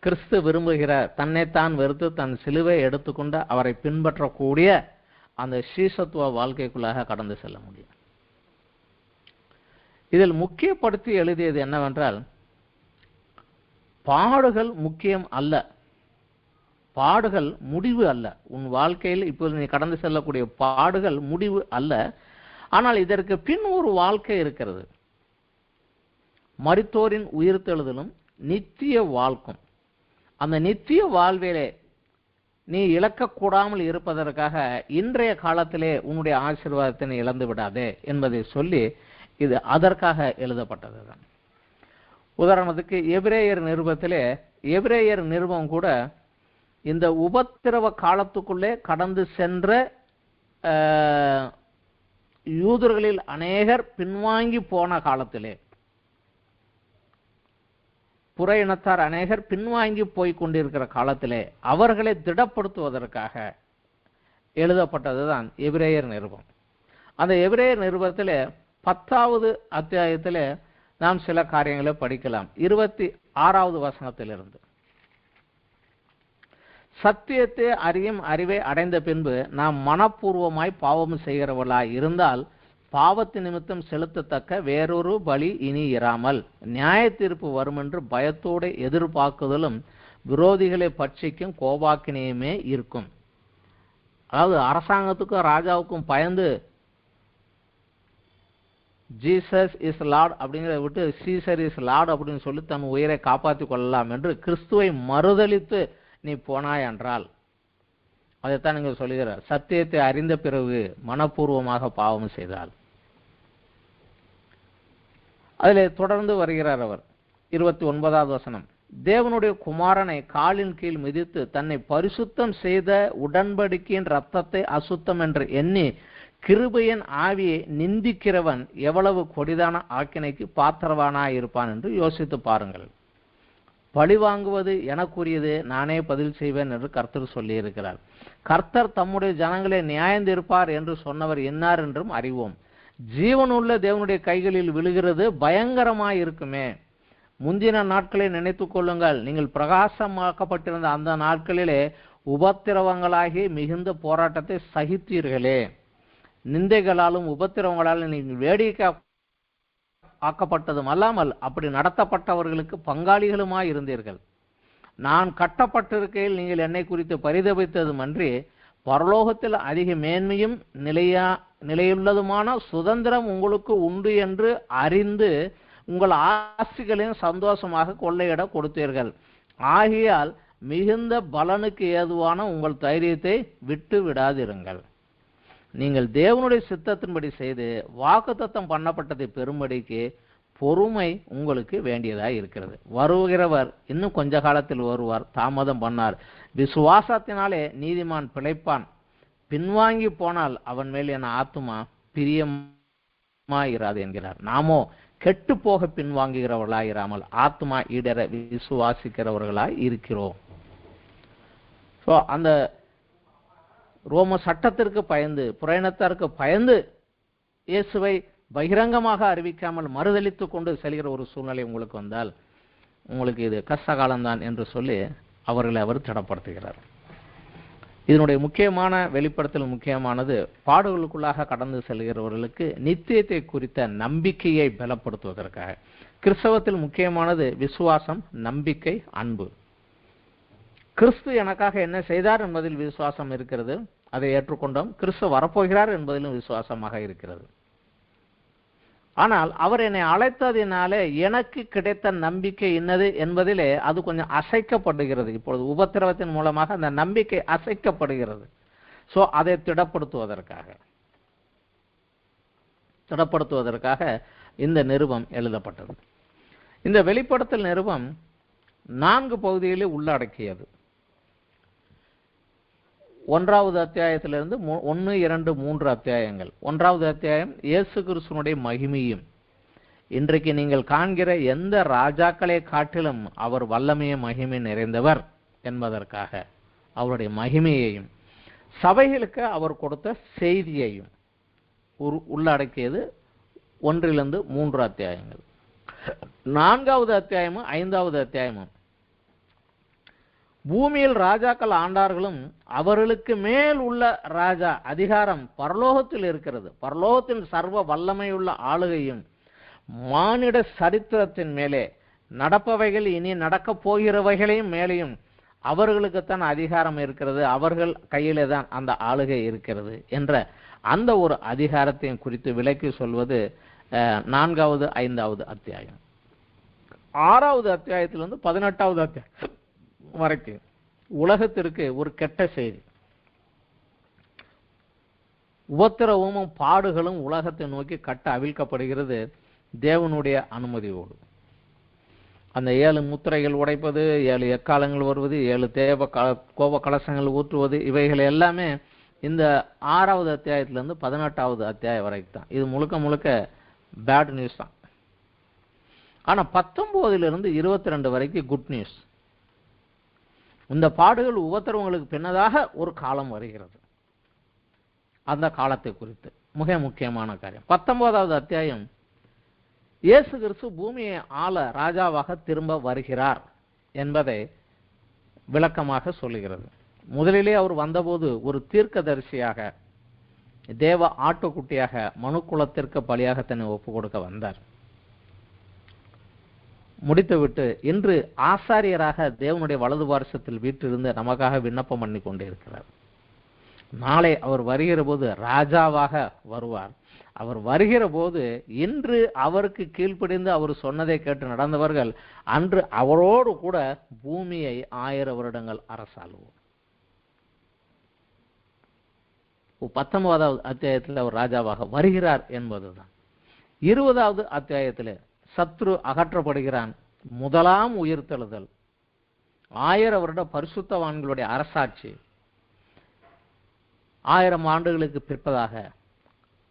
கிறிஸ்து விரும்புகிற தன்னைத்தான் வெறுத்து தன் சிலுவை எடுத்துக்கொண்டு அவரை பின்பற்றக்கூடிய அந்த சீசத்துவ வாழ்க்கைக்குள்ளாக கடந்து செல்ல முடியும். இதில் முக்கியப்படுத்தி எழுதியது என்னவென்றால், பாடுகள் முக்கியம் அல்ல, பாடுகள் முடிவு அல்ல. உன் வாழ்க்கையில் இப்போது நீ கடந்து செல்லக்கூடிய பாடுகள் முடிவு அல்ல. ஆனால் இதற்கு பின் ஒரு வாழ்க்கை இருக்கிறது. மரித்தோரின் உயிர்த்தெழுதலும் நித்திய வாழ்க்கும். அந்த நித்திய வாழ்விலே நீ இழக்கக்கூடாமல் இருப்பதற்காக இன்றைய காலத்திலே உன்னுடைய ஆசீர்வாதத்தை நீ இழந்து விடாதே என்பதை சொல்லி இது அதற்காக எழுதப்பட்டதுதான். உதாரணத்துக்கு எபிரேயர் நிருபத்திலே, எபிரேயர் நிருபம் கூட இந்த உபத்திரவ காலத்துக்குள்ளே கடந்து சென்ற யூதர்களில் அநேகர் பின்வாங்கி போன காலத்திலே, புற இனத்தார் அநேகர் பின்வாங்கி போய் கொண்டிருக்கிற காலத்திலே அவர்களை திடப்படுத்துவதற்காக எழுதப்பட்டதுதான் எபிரேயர் நிருபம். அந்த எபிரேயர் நிருபத்திலே 10வது அத்தியாயத்திலே நாம் சில காரியங்களை படிக்கலாம். 26வது வசனத்திலிருந்து, சத்தியத்தை அறியும் அறிவை அடைந்த பின்பு நாம் மனப்பூர்வமாய் பாவம் செய்கிறவர்களாய் இருந்தால் பாவத்து நிமித்தம் செலுத்தத்தக்க வேறொரு பலி இனி இராமல் நியாய தீர்ப்பு வரும் என்று பயத்தோடு எதிர்பார்க்குதலும் விரோதிகளை பட்சிக்கும் கோபாக்கினையுமே இருக்கும். அதாவது அரசாங்கத்துக்கும் ராஜாவுக்கும் பயந்து ஜீசஸ் இஸ் லார்ட் அப்படிங்கிறத விட்டு சீசர் இஸ் லார்ட் அப்படின்னு சொல்லி தன் உயிரை காப்பாற்றிக் கொள்ளலாம் என்று கிறிஸ்துவை மறுதலித்து நீ போனாய் என்றால், அதைத்தான் நீங்க சொல்லுகிறார், சத்தியத்தை அறிந்த பிறகு மனப்பூர்வமாக பாவம் செய்தால். அதில் தொடர்ந்து வருகிறார் அவர். 29வது வசனம், தேவனுடைய குமாரனை காலின் கீழ் மிதித்து தன்னை பரிசுத்தம் செய்த உடன்படிக்கையின் இரத்தத்தை அசுத்தம் என்று எண்ணி கிருபையின் ஆவியை நிந்திக்கிறவன் எவ்வளவு கொடிதான ஆக்கினைக்கு பாத்திரவானாய் இருப்பான் என்று யோசித்து பாருங்கள். பழி வாங்குவது எனக்குரியது, நானே பதில் செய்வேன் என்று கர்த்தர் சொல்லியிருக்கிறார். கர்த்தர் தம்முடைய ஜனங்களை நியாயந்திருப்பார் என்று சொன்னவர் என்னார் என்றும் அறிவோம். ஜீவனுள்ள தேவனுடைய கைகளில் விழுகிறது பயங்கரமாய் இருக்குமே. முந்தின நாட்களை நினைத்து கொள்ளுங்கள். நீங்கள் பிரகாசமாக்கப்பட்டிருந்த அந்த நாட்களிலே உபத்திரவங்களாகி மிகுந்த போராட்டத்தை சகித்தீர்களே. நிந்தைகளாலும் உபத்திரவங்களாலும் நீங்கள் வேடிக்கை ஆக்கப்பட்டதும் அல்லாமல் அப்படி நடத்தப்பட்டவர்களுக்கு பங்காளிகளுமாய் இருந்தீர்கள். நான் கட்டப்பட்டிருக்கையில் நீங்கள் என்னை குறித்து பரிதபித்ததும் அன்றி பரலோகத்தில் அதிக மேன்மையும் நிலையுள்ளதுமான சுதந்திரம் உங்களுக்கு உண்டு என்று அறிந்து உங்கள் ஆஸ்திகளையும் சந்தோஷமாக கொள்ளையிட கொடுத்தீர்கள். ஆகையால் மிகுந்த பலனுக்கு ஏதுவான உங்கள் தைரியத்தை விட்டு விடாதிருங்கள். நீங்கள் தேவனுடைய சித்தத்தின்படி செய்து வாக்குத்தத்தம் பண்ணப்பட்டதை பெறும்படிக்கு பொறுமை உங்களுக்கு வேண்டியதாக இருக்கிறது. வருகிறவர் இன்னும் கொஞ்ச காலத்தில் வருவார், தாமதம் பண்ணார். விசுவாசத்தினாலே நீதிமான் பிழைப்பான். பின்வாங்கி போனால் அவன் மேல் என் ஆத்துமா பிரியமாயிராது என்கிறார். நாமோ கெட்டு போக பின்வாங்குகிறவர்களாயிராமல் ஆத்துமா ஈடற விசுவாசிக்கிறவர்களாய் இருக்கிறோம். ஸோ அந்த ரோம சட்டத்திற்கு பயந்து, புறையினத்தாருக்கு பயந்து இயேசுவை பகிரங்கமாக அறிவிக்காமல் மறுதலித்து கொண்டு செல்கிற ஒரு சூழ்நிலை உங்களுக்கு வந்தால் உங்களுக்கு இது கஷ்ட காலம்தான் என்று சொல்லி அவர்களை அவர் திடப்படுத்துகிறார். இதனுடைய முக்கியமான வெளிப்படுத்தல் முக்கியமானது பாடுகளுக்குள்ளாக கடந்து செல்கிறவர்களுக்கு நித்தியத்தை குறித்த நம்பிக்கையை பலப்படுத்துவதற்காக. கிறிஸ்தவத்தில் முக்கியமானது விசுவாசம், நம்பிக்கை, அன்பு. கிறிஸ்து எனக்காக என்ன செய்தார் என்பதில் விசுவாசம் இருக்கிறது, அதை ஏற்றுக்கொண்டோம். கிறிஸ்து வரப்போகிறார் என்பதிலும் விசுவாசமாக இருக்கிறது. ஆனால் அவர் என்னை அழைத்ததினாலே எனக்கு கிடைத்த நம்பிக்கை என்னது என்பதிலே அது கொஞ்சம் அசைக்கப்படுகிறது. இப்பொழுது உபத்திரவத்தின் மூலமாக அந்த நம்பிக்கை அசைக்கப்படுகிறது. ஸோ அதை திடப்படுத்துவதற்காக திடப்படுத்துவதற்காக இந்த நிருபம் எழுதப்பட்டது. இந்த வெளிப்படுத்தல் நிருபம் 4 பகுதிகளை உள்ளடக்கியது. 1வது அத்தியாயத்திலிருந்து 1, 2, 3 அத்தியாயங்கள். 1வது அத்தியாயம் இயேசு கிறிஸ்துவினுடைய மகிமையும், இன்றைக்கு நீங்கள் காண்கிற எந்த ராஜாக்களை காட்டிலும் அவர் வல்லமைய மகிமை நிறைந்தவர் என்பதற்காக அவருடைய மகிமையையும் சபைகளுக்கு அவர் கொடுத்த செய்தியையும் உள்ளடக்கியது 1லிருந்து 3 அத்தியாயங்கள். 4வது அத்தியாயமும் 5வது அத்தியாயமும் பூமியில் ராஜாக்கள் ஆண்டார்களும் அவர்களுக்கு மேல் உள்ள ராஜா அதிகாரம் பரலோகத்தில் இருக்கிறது, பரலோகத்தின் சர்வ வல்லமையுள்ள ஆளுகையும் மானிட சரித்திரத்தின் மேலே நடப்பவைகள் இனி நடக்கப் போகிறவைகளையும் மேலேயும் அவர்களுக்குத்தான் அதிகாரம் இருக்கிறது, அவர்கள் கையிலே தான் அந்த ஆளுகை இருக்கிறது என்ற அந்த ஒரு அதிகாரத்தையும் குறித்து விளக்கி சொல்வது 4வது 5வது அத்தியாயம். 6வது அத்தியாயத்திலிருந்து 18வது அத்தியாயம் வரைக்கும் உலகத்திற்கு ஒரு கெட்ட செய்தி, உபத்திரவமும் பாடுகளும் உலகத்தை நோக்கி கட்ட அவிழ்க்கப்படுகிறது தேவனுடைய அனுமதியோடு. அந்த 7 முத்திரைகள் உடைப்பது, 7 எக்காலங்கள் வருவது, 7 கோப கலசங்கள் ஊற்றுவது, இவைகள் எல்லாமே இந்த 6வது அத்தியாயத்திலிருந்து 18வது அத்தியாயம் வரைக்கும் தான். இது முழுக்க முழுக்க பேட் நியூஸ் தான். ஆனா 19லிருந்து 22 வரைக்கும் குட் நியூஸ். இந்த பாடுகள் உபத்திரவங்களுக்கு பின்னதாக ஒரு காலம் வருகிறது, அந்த காலத்தை குறித்து மிக முக்கியமான காரியம். 19வது அத்தியாயம் இயேசு கிறிஸ்து பூமியை ஆள ராஜாவாக திரும்ப வருகிறார் என்பதை விளக்கமாக சொல்லுகிறது. முதலிலே அவர் வந்தபோது ஒரு தீர்க்கதரிசியாக, தேவ ஆட்டுக்குட்டியாக மனுக்குலத்திற்கு பலியாக தன்னை ஒப்பு கொடுக்க வந்தார். முடித்துவிட்டு இன்று ஆசாரியராக தேவனுடைய வலது பார்சத்தில் வீற்றிருந்து நமக்காக விண்ணப்பம் பண்ணி கொண்டிருக்கிறார். நாளை அவர் வருகிற போது ராஜாவாக வருவார். அவர் வருகிற போது இன்று அவருக்கு கீழ்ப்படிந்து அவர் சொன்னதை கேட்டு நடந்தவர்கள் அன்று அவரோடு கூட பூமியை 1000 வருடங்கள் அரசாளுவோம். 19வது அத்தியாயத்தில் அவர் ராஜாவாக வருகிறார் என்பதுதான். 20வது அத்தியாயத்தில் சத்ரு அகற்றப்படுகிறான். முதலாம் உயிர்த்தெழுதல், 1000 வருட பரிசுத்தவான்களுடைய அரசாட்சி, 1000 ஆண்டுகளுக்கு பிற்பதாக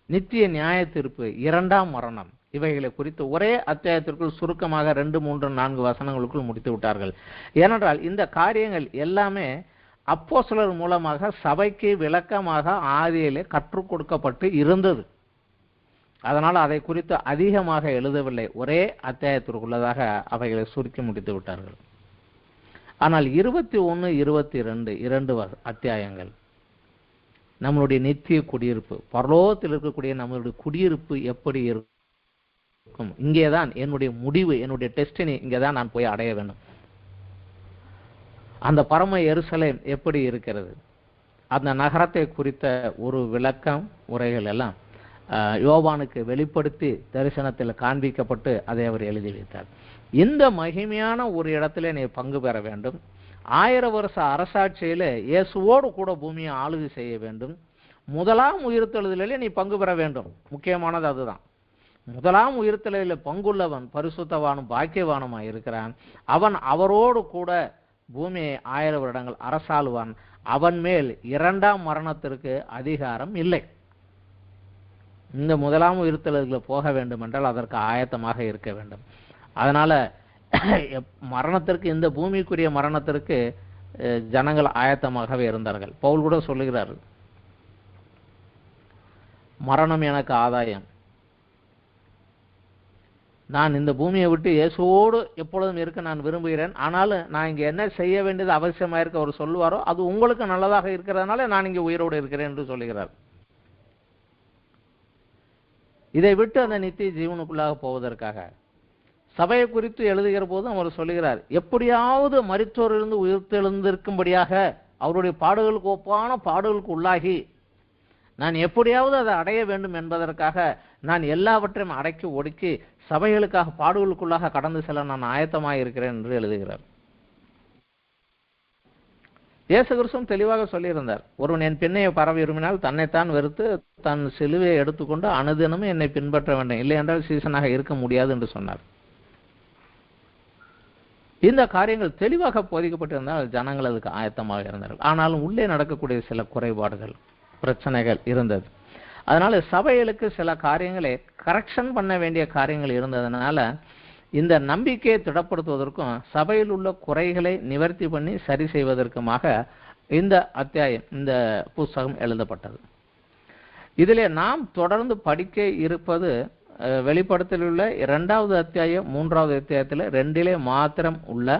நித்திய நியாய தீர்ப்பு, 2ஆம் மரணம், இவைகளை குறித்து ஒரே அத்தியாயத்திற்குள் சுருக்கமாக 2, 3, 4 வசனங்களுக்குள் முடித்து விட்டார்கள். ஏனென்றால் இந்த காரியங்கள் எல்லாமே அப்போஸ்தலர் மூலமாக சபைக்கு விளக்கமாக ஆதியிலே கற்றுக் கொடுக்கப்பட்டு இருந்தது. அதனால் அதை குறித்து அதிகமாக எழுதவில்லை, ஒரே அத்தியாயத்திற்குள்ளதாக அவைகளை சுருக்கி முடித்து விட்டார்கள். ஆனால் 21, 22 2 அத்தியாயங்கள் நம்மளுடைய நித்திய குடியிருப்பு, பரலோகத்தில் இருக்கக்கூடிய நம்மளுடைய குடியிருப்பு எப்படி இருக்கும், இங்கேதான் என்னுடைய முடிவு, என்னுடைய டெஸ்டினி இங்கேதான் நான் போய் அடைய வேண்டும். அந்த பரம எருசலேம் எப்படி இருக்கிறது, அந்த நகரத்தை குறித்த ஒரு விளக்கம் உரைகள் எல்லாம் யோவானுக்கு வெளிப்படுத்தி தரிசனத்தில் காண்பிக்கப்பட்டு அதை அவர் எழுதி வைத்தார். இந்த மகிமையான ஒரு இடத்துல நீ பங்கு பெற வேண்டும். 1000 வருஷ அரசாட்சியில இயேசுவோடு கூட பூமியை ஆளுகை செய்ய வேண்டும். முதலாம் உயிர்த்தெழுதலிலே நீ பங்கு பெற வேண்டும். முக்கியமானது அதுதான். முதலாம் உயிர்த்தெழுதலில் பங்குள்ளவன் பரிசுத்தவானும் பாக்கியவானுமாய் இருக்கிறான். அவன் அவரோடு கூட பூமியை 1000 வருடங்கள் அரசாளுவான். அவன் மேல் 2ஆம் மரணத்திற்கு அதிகாரம் இல்லை. இந்த முதலாம் உயிர்த்தெழுதலில் போக வேண்டும் என்றால் அதற்கு ஆயத்தமாக இருக்க வேண்டும். அதனால மரணத்திற்கு, இந்த பூமிக்குரிய மரணத்திற்கு ஜனங்கள் ஆயத்தமாகவே இருந்தார்கள். பவுல் கூட சொல்லுகிறார், மரணம் எனக்கு ஆதாயம், நான் இந்த பூமியை விட்டு இயேசுவோடு எப்பொழுதும் இருக்க நான் விரும்புகிறேன், ஆனாலும் நான் இங்கே என்ன செய்ய வேண்டியது அவசியமாக இருக்க அவர் சொல்லுவாரோ அது உங்களுக்கு நல்லதாக இருக்கிறதுனால நான் இங்கே உயிரோடு இருக்கிறேன் என்று சொல்லுகிறார். இதை விட்டு அந்த நித்திய ஜீவனுக்குள்ளாக போவதற்காக சபையை குறித்து எழுதுகிற போதும் அவர் சொல்லுகிறார், எப்படியாவது மரித்தோரிலிருந்து உயிர்த்தெழுந்திருக்கும்படியாக அவருடைய பாடுகளுக்கு ஒப்பான பாடுகளுக்கு உள்ளாகி நான் எப்படியாவது அதை அடைய வேண்டும் என்பதற்காக நான் எல்லாவற்றையும் அடக்கி ஒடுக்கி சபைகளுக்காக பாடுகளுக்குள்ளாக கடந்து செல்ல நான் ஆயத்தமாக இருக்கிறேன் என்று எழுதுகிறார். இயேசு கிறிஸ்துவும் தெளிவாக சொல்லியிருந்தார், ஒருவன் என் பின்னையை பரவ விரும்பினால் தன்னைத்தான் வெறுத்து தன் சிலுவையை எடுத்துக்கொண்டு அனுதினமும் என்னை பின்பற்ற வேண்டும், இல்லை என்றால் சீசனாக இருக்க முடியாது என்று சொன்னார். இந்த காரியங்கள் தெளிவாக போதிக்கப்பட்டிருந்தால் ஜனங்கள் அதுக்கு ஆயத்தமாக இருந்தார்கள். ஆனாலும் உள்ளே நடக்கக்கூடிய சில குறைபாடுகள், பிரச்சனைகள் இருந்தது. அதனால சபைகளுக்கு சில காரியங்களை கரெக்ஷன் பண்ண வேண்டிய காரியங்கள் இருந்ததுனால இந்த நம்பிக்கையை திடப்படுத்துவதற்கும் சபையில் உள்ள குறைகளை நிவர்த்தி பண்ணி சரி செய்வதற்குமாக இந்த அத்தியாயம், இந்த புஸ்தகம் எழுதப்பட்டது. இதிலே நாம் தொடர்ந்து படிக்க இருப்பது வெளிப்படுத்தல் உள்ள 2வது அத்தியாயம் 3வது அத்தியாயத்தில் 2 மாத்திரம் உள்ள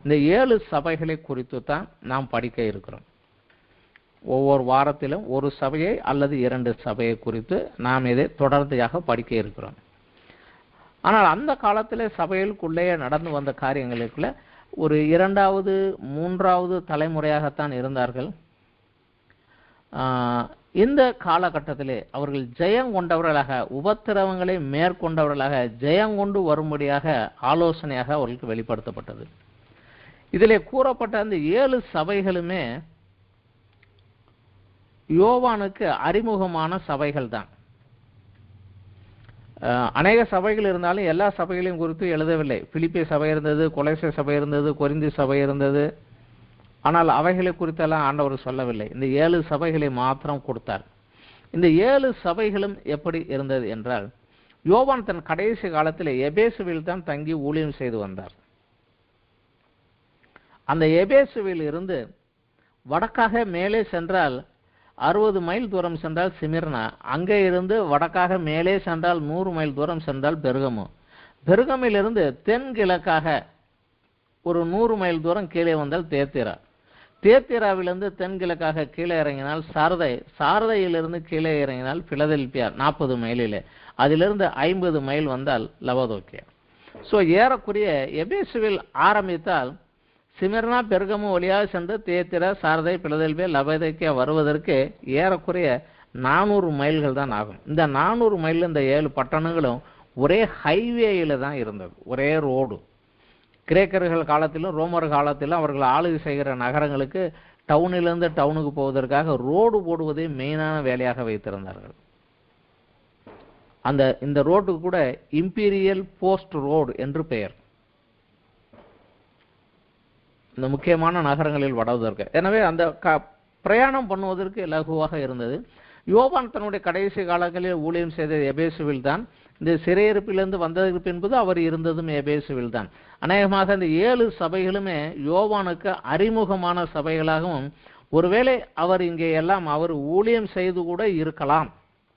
இந்த 7 சபைகளை குறித்து தான் நாம் படிக்க இருக்கிறோம். ஒவ்வொரு வாரத்திலும் ஒரு சபையை அல்லது 2 சபையை குறித்து நாம் இதை தொடர்ச்சியாக படிக்க இருக்கிறோம். ஆனால் அந்த காலத்தில் சபைகளுக்குள்ளே நடந்து வந்த காரியங்களுக்குள்ள ஒரு 2வது 3வது தலைமுறையாகத்தான் இருந்தார்கள். இந்த காலகட்டத்திலே அவர்கள் ஜெயம் கொண்டவர்களாக, உபத்திரவங்களை மேற்கொண்டவர்களாக, ஜெயம் கொண்டு வரும்படியாக ஆலோசனையாக அவர்களுக்கு வெளிப்படுத்தப்பட்டது. இதிலே கூறப்பட்ட அந்த 7 சபைகளுமே யோவானுக்கு அறிமுகமான சபைகள் தான். அநேக சபைகள் இருந்தாலும் எல்லா சபைகளையும் குறித்து எழுதவில்லை. பிலிப்பி சபை இருந்தது, கொலோசை சபை இருந்தது, கொரிந்தி சபை இருந்தது. ஆனால் அவைகளை குறித்தெல்லாம் ஆண்டவர் சொல்லவில்லை. இந்த 7 சபைகளை மாத்திரம் கொடுத்தார். இந்த 7 சபைகளும் எப்படி இருந்தது என்றால், யோவான் தன் கடைசி காலத்தில் எபேசுவில் தான் தங்கி ஊழியம் செய்து வந்தார். அந்த எபேசுவில் இருந்து வடக்காக மேலே சென்றால் 60 மைல் தூரம் சென்றால் சிமிர்னா, அங்கே இருந்து வடக்காக மேலே சென்றால் 100 மைல் தூரம் சென்றால் பெருகமு, பெருகமிலிருந்து தென்கிழக்காக ஒரு 100 மைல் தூரம் கீழே வந்தால் தேத்திரா, தேத்திராவிலிருந்து தென்கிழக்காக கீழே இறங்கினால் சாரதை, சாரதையிலிருந்து கீழே இறங்கினால் பிலதெல்பியா 40 மைலிலே, அதிலிருந்து 50 மைல் வந்தால் லவோதோக்கியா. ஸோ ஏறக்குறைய எபேசுவில் ஆரம்பித்தால் சிமிர்னா பெருகமு வழியாக சென்று தேத்திரா, சாரதை, பிலதெல்பியா, லவோதோக்கியா வருவதற்கு ஏறக்குறைய 400 மைல்கள் தான் ஆகும். இந்த 400 மைல் இந்த 7 பட்டணங்களும் ஒரே ஹைவேயில் தான் இருந்தது, ஒரே ரோடு. கிரேக்கர்கள் காலத்திலும் ரோமர் காலத்திலும் அவர்கள் ஆளுகை செய்கிற நகரங்களுக்கு டவுனிலிருந்து டவுனுக்கு போவதற்காக ரோடு போடுவதே மெயினான வேலையாக வைத்திருந்தார்கள். இந்த ரோட்டுக்கு கூட இம்பீரியல் போஸ்ட் ரோடு என்று பெயர், இந்த முக்கியமான நகரங்களில் வடவதற்கு. எனவே அந்த பிரயாணம் பண்ணுவதற்கு இலகுவாக இருந்தது. யோவான் தன்னுடைய கடைசி காலங்களில் ஊழியம் செய்த எபேசுவில் தான். இந்த சிறையிருப்பிலிருந்து வந்ததற்கு பின்பு அவர் இருந்ததும் எபேசுவில் தான். அநேகமாக இந்த 7 சபைகளுமே யோவானுக்கு அறிமுகமான சபைகளாகவும், ஒருவேளை அவர் இங்கே எல்லாம் அவர் ஊழியம் செய்து கூட இருக்கலாம்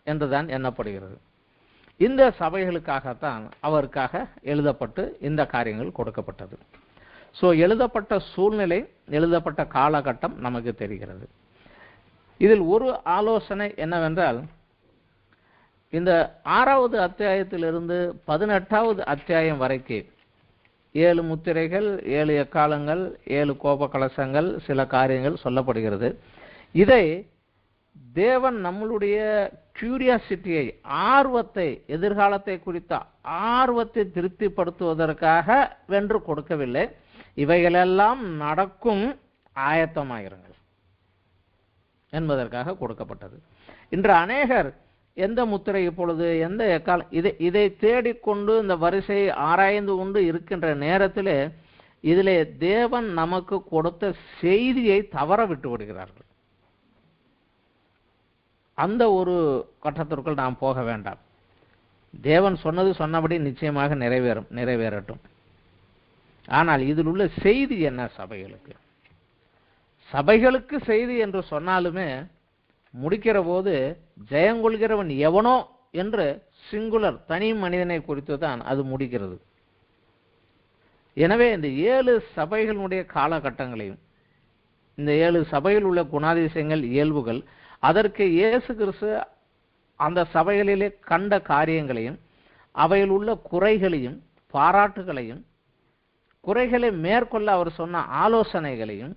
என்றுதான் எண்ணப்படுகிறது. இந்த சபைகளுக்காகத்தான் அவருக்காக எழுதப்பட்டு இந்த காரியங்கள் கொடுக்கப்பட்டது. ஸோ எழுதப்பட்ட சூழ்நிலை, எழுதப்பட்ட காலகட்டம் நமக்கு தெரிகிறது. இதில் ஒரு ஆலோசனை என்னவென்றால், இந்த 6வது அத்தியாயத்திலிருந்து 18வது அத்தியாயம் வரைக்கும் 7 முத்திரைகள், 7 எக்காலங்கள், 7 கோப கலசங்கள், சில காரியங்கள் சொல்லப்படுகிறது. இதை தேவன் நம்மளுடைய கியூரியாசிட்டியை, ஆர்வத்தை, எதிர்காலத்தை குறித்த ஆர்வத்தை திருப்திப்படுத்துவதற்காக வென்று கொடுக்கவில்லை. இவைகளெல்லாம் நடக்கும், ஆயத்தமாயிருங்கள் என்பதற்காக கொடுக்கப்பட்டது. இன்று அநேகர் எந்த முத்திரை இப்பொழுது, எந்த எக்காலம், இதை தேடிக்கொண்டு இந்த வரிசையை ஆராய்ந்து கொண்டு இருக்கின்ற நேரத்தில் இதிலே தேவன் நமக்கு கொடுத்த செய்தியை தவற விட்டு விடுகிறார்கள். அந்த ஒரு கட்டத்திற்குள் நாம் போக வேண்டாம். தேவன் சொன்னது சொன்னபடி நிச்சயமாக நிறைவேறட்டும். ஆனால் இதில் உள்ள செய்தி என்ன? சபைகளுக்கு செய்தி என்று சொன்னாலுமே முடிக்கிற போது ஜெயங்கொள்கிறவன் எவனோ என்று சிங்குலர், தனி மனிதனை குறித்து தான் அது முடிக்கிறது. எனவே இந்த 7 சபைகளுடைய காலகட்டங்களையும், இந்த 7 சபையில் உள்ள குணாதிசயங்கள், இயல்புகள், அதற்கு இயேசு கிறிஸ்து அந்த சபைகளிலே கண்ட காரியங்களையும், அவையில் உள்ள குறைகளையும் பாராட்டுகளையும், குறைகளை மேற்கொள்ள அவர் சொன்ன ஆலோசனைகளையும்,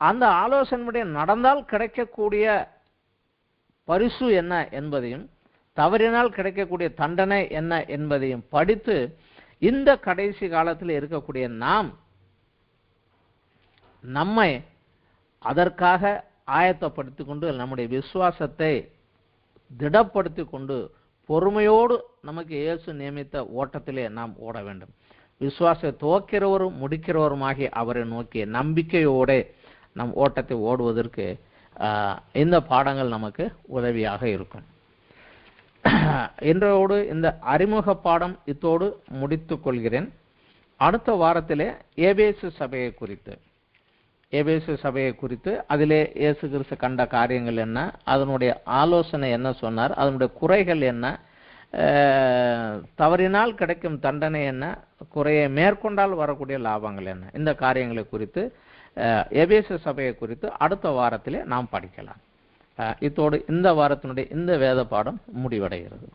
அந்த ஆலோசனையுடைய நடந்தால் கிடைக்கக்கூடிய பரிசு என்ன என்பதையும், தவறினால் கிடைக்கக்கூடிய தண்டனை என்ன என்பதையும் படித்து, இந்த கடைசி காலத்தில் இருக்கக்கூடிய நாம் நம்மை அதற்காக ஆயத்தப்படுத்திக் கொண்டு நம்முடைய விசுவாசத்தை திடப்படுத்திக் கொண்டு பொறுமையோடு நமக்கு இயேசு நியமித்த ஓட்டத்திலே நாம் ஓட வேண்டும். விசுவாசத்தை துவக்கிறவரும் முடிக்கிறவருமாகிய அவரை நோக்கிய நம்பிக்கையோடு நம் ஓட்டத்தை ஓடுவதற்கு இந்த பாடங்கள் நமக்கு உதவியாக இருக்கும். இன்றோடு இந்த அறிமுக பாடம் இத்தோடு முடித்துக் கொள்கிறேன். அடுத்த வாரத்திலே எபேசு சபையை குறித்து அதிலே இயேசு கிறிஸ்து கண்ட காரியங்கள் என்ன, அதனுடைய ஆலோசனை என்ன சொன்னார், அதனுடைய குறைகள் என்ன, தவறினால் கிடைக்கும் தண்டனை என்ன, குறையை மேற்கொண்டால் வரக்கூடிய லாபங்கள் என்ன, இந்த காரியங்களை குறித்து எபேசு சபையை குறித்து அடுத்த வாரத்திலே நாம் படிக்கலாம். இத்தோடு இந்த வாரத்தினுடைய இந்த வேத பாடம் முடிவடைகிறது.